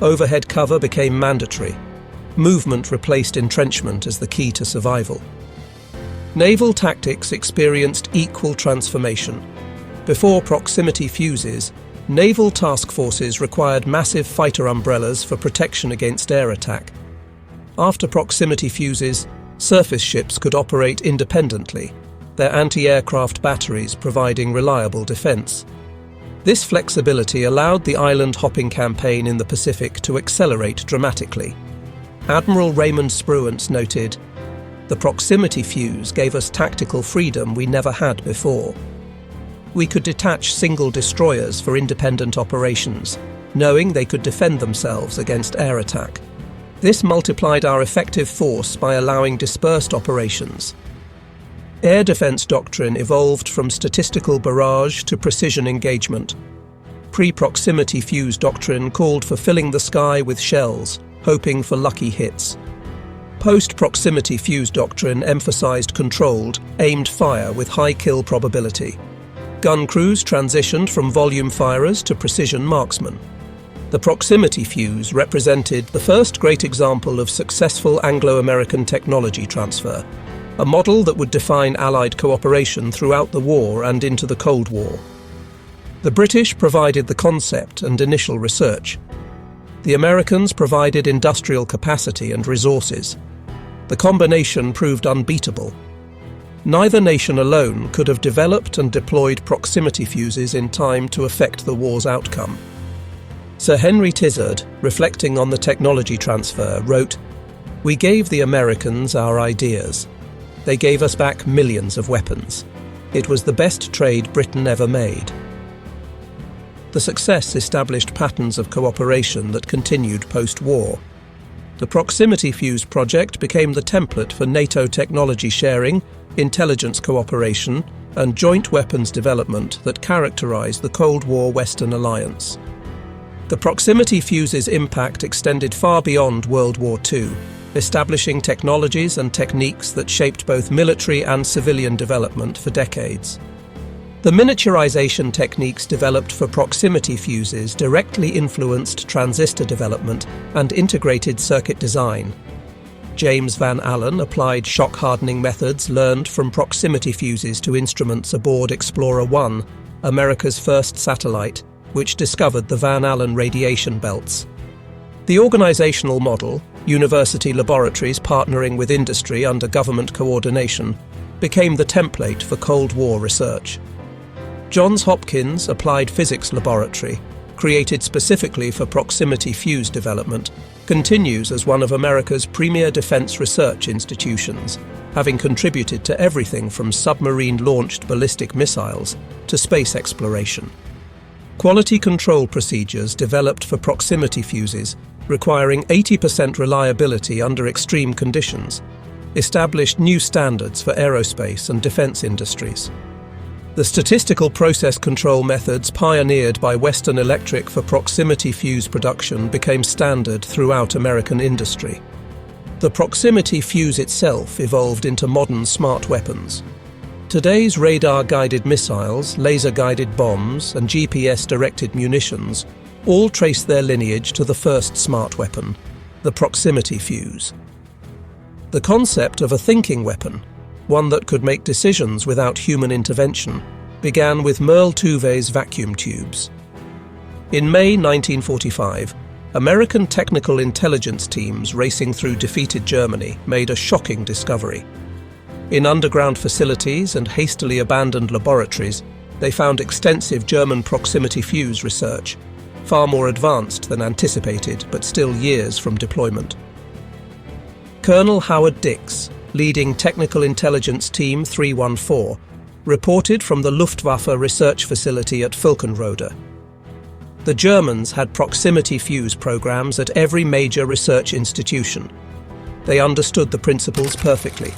Speaker 1: Overhead cover became mandatory. Movement replaced entrenchment as the key to survival." Naval tactics experienced equal transformation. Before proximity fuses, naval task forces required massive fighter umbrellas for protection against air attack. After proximity fuses, surface ships could operate independently, their anti-aircraft batteries providing reliable defense. This flexibility allowed the island-hopping campaign in the Pacific to accelerate dramatically. Admiral Raymond Spruance noted, "The proximity fuse gave us tactical freedom we never had before. We could detach single destroyers for independent operations, knowing they could defend themselves against air attack. This multiplied our effective force by allowing dispersed operations." Air defense doctrine evolved from statistical barrage to precision engagement. Pre-proximity fuse doctrine called for filling the sky with shells, hoping for lucky hits. Post-proximity fuse doctrine emphasized controlled, aimed fire with high kill probability. Gun crews transitioned from volume firers to precision marksmen. The proximity fuse represented the first great example of successful Anglo-American technology transfer, a model that would define Allied cooperation throughout the war and into the Cold War. The British provided the concept and initial research. The Americans provided industrial capacity and resources. The combination proved unbeatable. Neither nation alone could have developed and deployed proximity fuses in time to affect the war's outcome. Sir Henry Tizard, reflecting on the technology transfer, wrote, "We gave the Americans our ideas. They gave us back millions of weapons. It was the best trade Britain ever made. The success established patterns of cooperation that continued post-war. The proximity fuse project became the template for NATO technology sharing, intelligence cooperation, and joint weapons development that characterized the Cold War Western Alliance. The proximity fuse's impact extended far beyond World War II, establishing technologies and techniques that shaped both military and civilian development for decades. The miniaturization techniques developed for proximity fuses directly influenced transistor development and integrated circuit design. James Van Allen applied shock hardening methods learned from proximity fuses to instruments aboard Explorer 1, America's first satellite, which discovered the Van Allen radiation belts. The organizational model, university laboratories partnering with industry under government coordination, became the template for Cold War research. Johns Hopkins Applied Physics Laboratory, created specifically for proximity fuse development, continues as one of America's premier defense research institutions, having contributed to everything from submarine-launched ballistic missiles to space exploration. Quality control procedures developed for proximity fuses, requiring 80% reliability under extreme conditions, established new standards for aerospace and defense industries. The statistical process control methods pioneered by Western Electric for proximity fuse production became standard throughout American industry. The proximity fuse itself evolved into modern smart weapons. Today's radar-guided missiles, laser-guided bombs, and GPS-directed munitions all trace their lineage to the first smart weapon, the proximity fuse. The concept of a thinking weapon, one that could make decisions without human intervention, began with Merle Tuvey's vacuum tubes. In May 1945, American technical intelligence teams racing through defeated Germany made a shocking discovery. In underground facilities and hastily abandoned laboratories, they found extensive German proximity fuse research, far more advanced than anticipated, but still years from deployment. Colonel Howard Dix, leading Technical Intelligence Team 314, reported from the Luftwaffe research facility at Völkenrode. The Germans had proximity fuse programs at every major research institution. They understood the principles perfectly.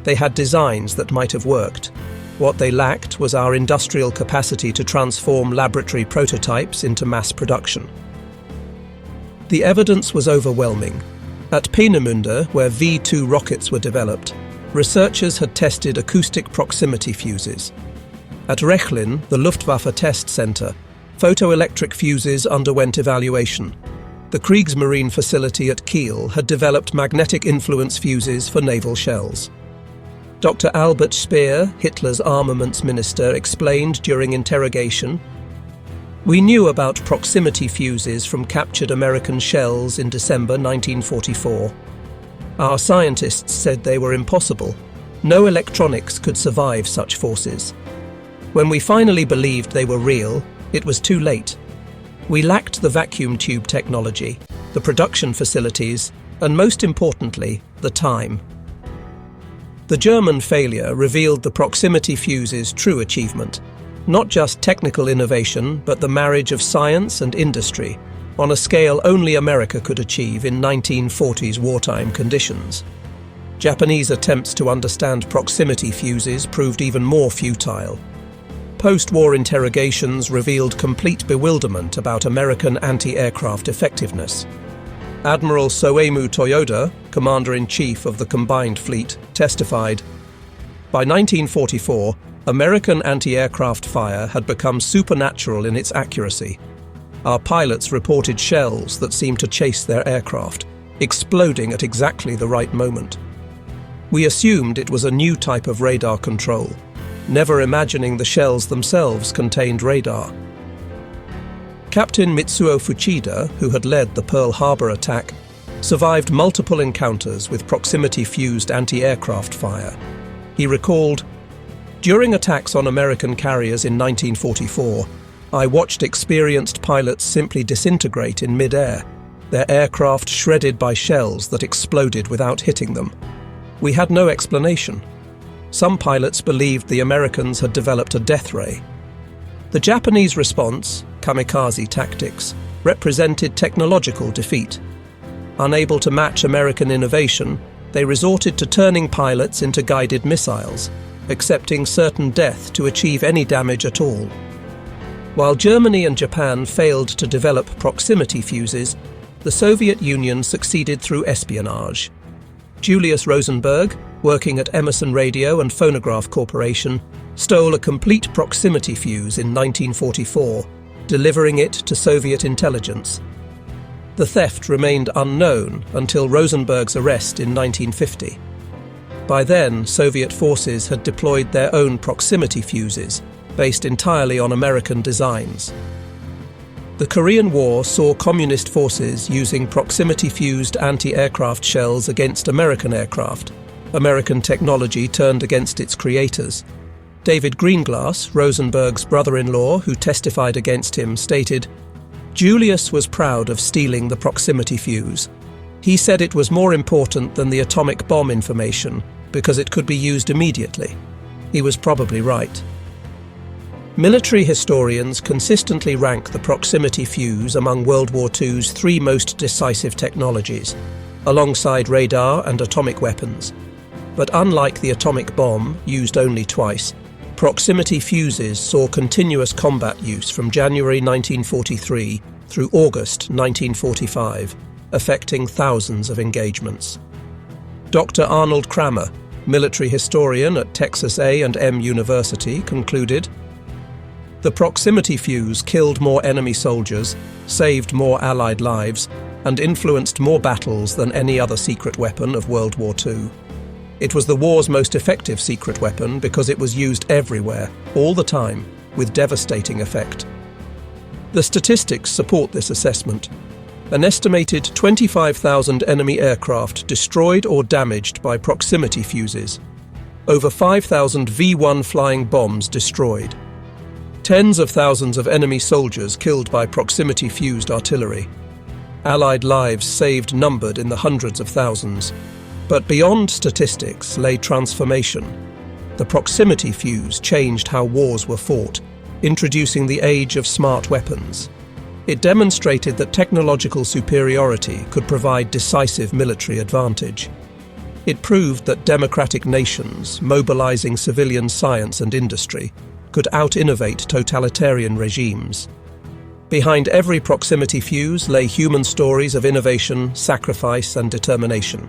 Speaker 1: They had designs that might have worked. What they lacked was our industrial capacity to transform laboratory prototypes into mass production. The evidence was overwhelming. At Peenemünde, where V-2 rockets were developed, researchers had tested acoustic proximity fuses. At Rechlin, the Luftwaffe test center, photoelectric fuses underwent evaluation. The Kriegsmarine facility at Kiel had developed magnetic influence fuses for naval shells. Dr. Albert Speer, Hitler's armaments minister, explained during interrogation, "We knew about proximity fuses from captured American shells in December 1944. Our scientists said they were impossible. No electronics could survive such forces. When we finally believed they were real, it was too late. We lacked the vacuum tube technology, the production facilities, and most importantly, the time." The German failure revealed the proximity fuse's true achievement, not just technical innovation, but the marriage of science and industry, on a scale only America could achieve in 1940s wartime conditions. Japanese attempts to understand proximity fuses proved even more futile. Post-war interrogations revealed complete bewilderment about American anti-aircraft effectiveness. Admiral Soemu Toyoda, Commander-in-Chief of the Combined Fleet, testified, "By 1944, American anti-aircraft fire had become supernatural in its accuracy. Our pilots reported shells that seemed to chase their aircraft, exploding at exactly the right moment. We assumed it was a new type of radar control, never imagining the shells themselves contained radar." Captain Mitsuo Fuchida, who had led the Pearl Harbor attack, survived multiple encounters with proximity-fused anti-aircraft fire. He recalled, "During attacks on American carriers in 1944, I watched experienced pilots simply disintegrate in mid-air, their aircraft shredded by shells that exploded without hitting them. We had no explanation. Some pilots believed the Americans had developed a death ray. The Japanese response, kamikaze tactics, represented technological defeat. Unable to match American innovation, they resorted to turning pilots into guided missiles, accepting certain death to achieve any damage at all. While Germany and Japan failed to develop proximity fuses, the Soviet Union succeeded through espionage. Julius Rosenberg, working at Emerson Radio and Phonograph Corporation, stole a complete proximity fuse in 1944, delivering it to Soviet intelligence. The theft remained unknown until Rosenberg's arrest in 1950. By then, Soviet forces had deployed their own proximity fuses, based entirely on American designs. The Korean War saw Communist forces using proximity-fused anti-aircraft shells against American aircraft. American technology turned against its creators. David Greenglass, Rosenberg's brother-in-law, who testified against him, stated, "Julius was proud of stealing the proximity fuse. He said it was more important than the atomic bomb information because it could be used immediately. He was probably right." Military historians consistently rank the proximity fuse among World War II's three most decisive technologies, alongside radar and atomic weapons. But unlike the atomic bomb, used only twice, proximity fuses saw continuous combat use from January 1943 through August 1945, affecting thousands of engagements. Dr. Arnold Kramer, military historian at Texas A&M University, concluded, "The proximity fuse killed more enemy soldiers, saved more Allied lives, and influenced more battles than any other secret weapon of World War II. It was the war's most effective secret weapon because it was used everywhere, all the time, with devastating effect." The statistics support this assessment. An estimated 25,000 enemy aircraft destroyed or damaged by proximity fuses. Over 5,000 V-1 flying bombs destroyed. Tens of thousands of enemy soldiers killed by proximity-fused artillery. Allied lives saved numbered in the hundreds of thousands. But beyond statistics lay transformation. The proximity fuse changed how wars were fought, introducing the age of smart weapons. It demonstrated that technological superiority could provide decisive military advantage. It proved that democratic nations, mobilizing civilian science and industry, could out-innovate totalitarian regimes. Behind every proximity fuse lay human stories of innovation, sacrifice, and determination.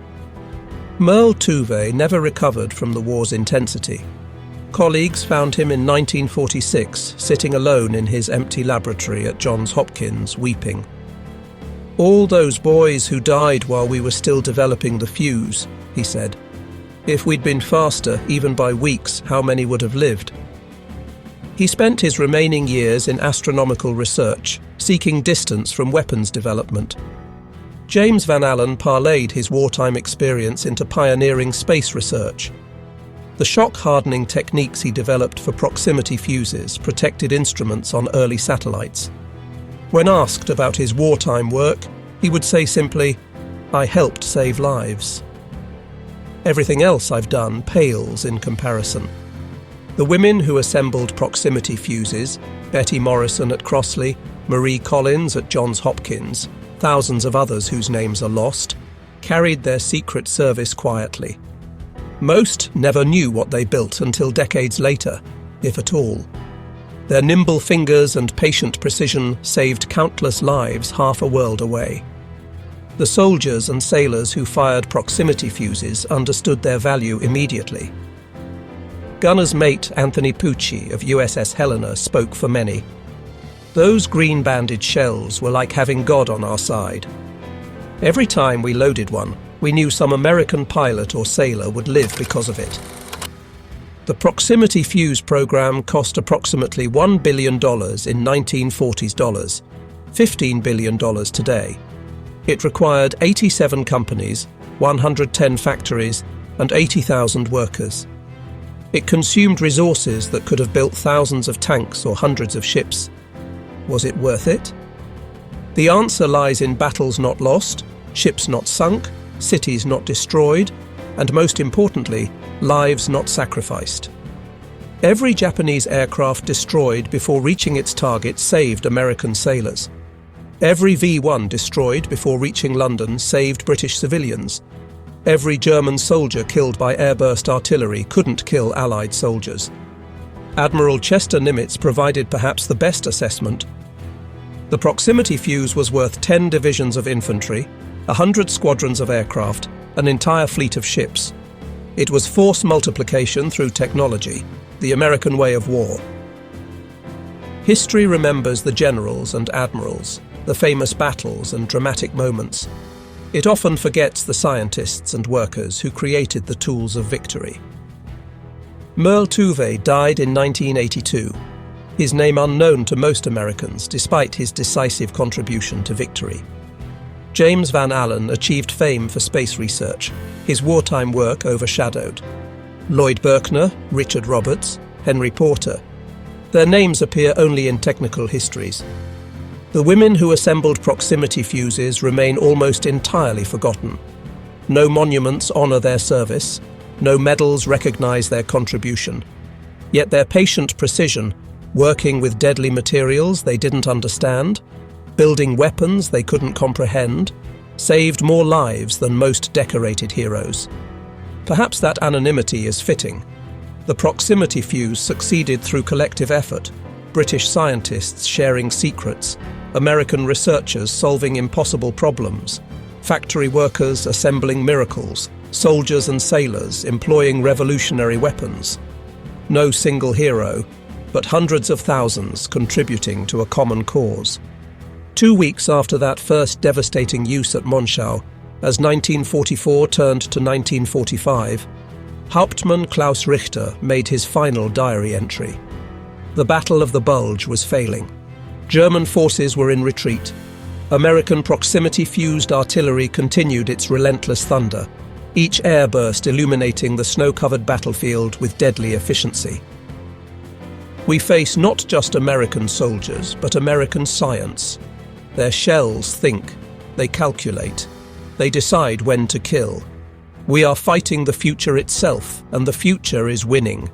Speaker 1: Merle Tuve never recovered from the war's intensity. Colleagues found him in 1946, sitting alone in his empty laboratory at Johns Hopkins, weeping. "All those boys who died while we were still developing the fuse," he said. "If we'd been faster, even by weeks, how many would have lived?" He spent his remaining years in astronomical research, seeking distance from weapons development. James Van Allen parlayed his wartime experience into pioneering space research. The shock-hardening techniques he developed for proximity fuses protected instruments on early satellites. When asked about his wartime work, he would say simply, "I helped save lives. Everything else I've done pales in comparison." The women who assembled proximity fuses, Betty Morrison at Crossley, Marie Collins at Johns Hopkins, thousands of others whose names are lost, carried their secret service quietly. Most never knew what they built until decades later, if at all. Their nimble fingers and patient precision saved countless lives half a world away. The soldiers and sailors who fired proximity fuses understood their value immediately. Gunner's mate Anthony Pucci of USS Helena spoke for many. "Those green-banded shells were like having God on our side. Every time we loaded one, we knew some American pilot or sailor would live because of it." The proximity fuse program cost approximately $1 billion in 1940s dollars, $15 billion today. It required 87 companies, 110 factories, and 80,000 workers. It consumed resources that could have built thousands of tanks or hundreds of ships. Was it worth it? The answer lies in battles not lost, ships not sunk, cities not destroyed, and most importantly, lives not sacrificed. Every Japanese aircraft destroyed before reaching its target saved American sailors. Every V-1 destroyed before reaching London saved British civilians. Every German soldier killed by airburst artillery couldn't kill Allied soldiers. Admiral Chester Nimitz provided perhaps the best assessment. The proximity fuse was worth 10 divisions of infantry, 100 squadrons of aircraft, an entire fleet of ships. It was force multiplication through technology, the American way of war. History remembers the generals and admirals, the famous battles and dramatic moments. It often forgets the scientists and workers who created the tools of victory. Merle Tuve died in 1982, his name unknown to most Americans despite his decisive contribution to victory. James Van Allen achieved fame for space research, his wartime work overshadowed. Lloyd Berkner, Richard Roberts, Henry Porter. Their names appear only in technical histories. The women who assembled proximity fuses remain almost entirely forgotten. No monuments honor their service, no medals recognize their contribution. Yet their patient precision, working with deadly materials they didn't understand, building weapons they couldn't comprehend, saved more lives than most decorated heroes. Perhaps that anonymity is fitting. The proximity fuse succeeded through collective effort, British scientists sharing secrets, American researchers solving impossible problems, factory workers assembling miracles, soldiers and sailors employing revolutionary weapons. No single hero, but hundreds of thousands contributing to a common cause. 2 weeks after that first devastating use at Monschau, as 1944 turned to 1945, Hauptmann Klaus Richter made his final diary entry. The Battle of the Bulge was failing. German forces were in retreat. American proximity-fused artillery continued its relentless thunder, each airburst illuminating the snow-covered battlefield with deadly efficiency. We face not just American soldiers, but American science. Their shells think, they calculate, they decide when to kill. We are fighting the future itself, and the future is winning.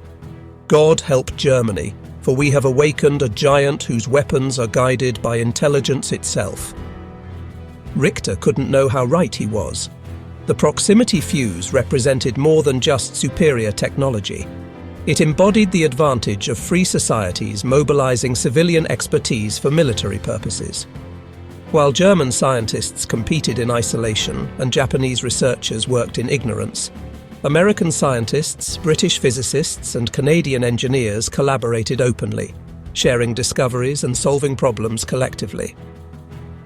Speaker 1: God help Germany, for we have awakened a giant whose weapons are guided by intelligence itself. Richter couldn't know how right he was. The proximity fuse represented more than just superior technology. It embodied the advantage of free societies mobilizing civilian expertise for military purposes. While German scientists competed in isolation and Japanese researchers worked in ignorance, American scientists, British physicists, and Canadian engineers collaborated openly, sharing discoveries and solving problems collectively.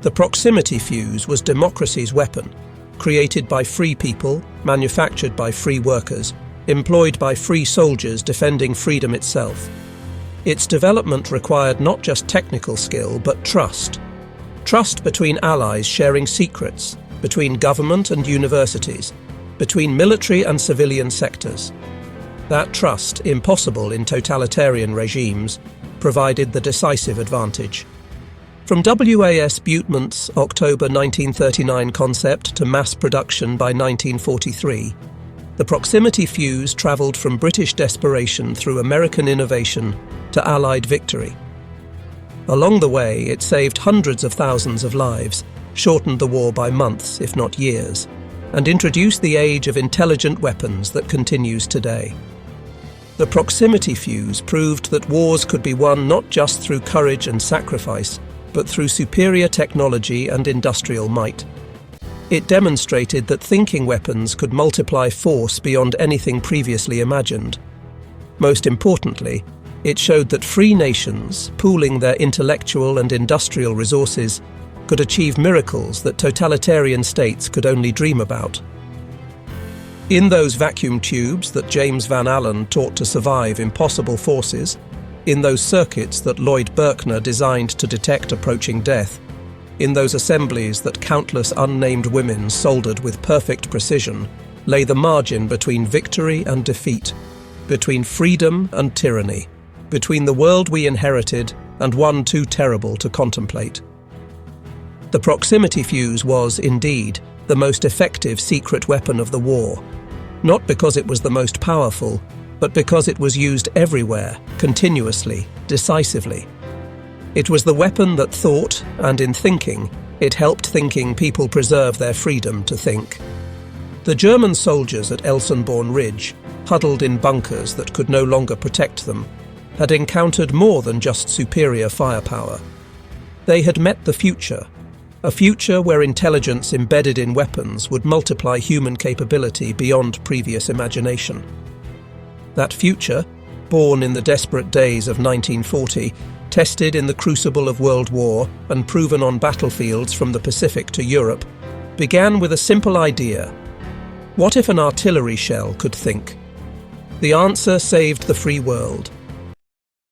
Speaker 1: The proximity fuse was democracy's weapon, created by free people, manufactured by free workers, employed by free soldiers defending freedom itself. Its development required not just technical skill, but trust. Trust between allies sharing secrets, between government and universities, between military and civilian sectors. That trust, impossible in totalitarian regimes, provided the decisive advantage. From WAS Butement's October 1939 concept to mass production by 1943, the proximity fuse travelled from British desperation through American innovation to Allied victory. Along the way, it saved hundreds of thousands of lives, shortened the war by months, if not years, and introduced the age of intelligent weapons that continues today. The proximity fuse proved that wars could be won not just through courage and sacrifice, but through superior technology and industrial might. It demonstrated that thinking weapons could multiply force beyond anything previously imagined. Most importantly, it showed that free nations, pooling their intellectual and industrial resources, could achieve miracles that totalitarian states could only dream about. In those vacuum tubes that James Van Allen taught to survive impossible forces, in those circuits that Lloyd Berkner designed to detect approaching death, in those assemblies that countless unnamed women soldered with perfect precision, lay the margin between victory and defeat, between freedom and tyranny, between the world we inherited and one too terrible to contemplate. The proximity fuse was, indeed, the most effective secret weapon of the war. not because it was the most powerful, but because it was used everywhere, continuously, decisively. It was the weapon that thought, and in thinking, it helped thinking people preserve their freedom to think. The German soldiers at Elsenborn Ridge, huddled in bunkers that could no longer protect them, had encountered more than just superior firepower. They had met the future, a future where intelligence embedded in weapons would multiply human capability beyond previous imagination. That future, born in the desperate days of 1940, tested in the crucible of World War and proven on battlefields from the Pacific to Europe, began with a simple idea. What if an artillery shell could think? The answer saved the free world.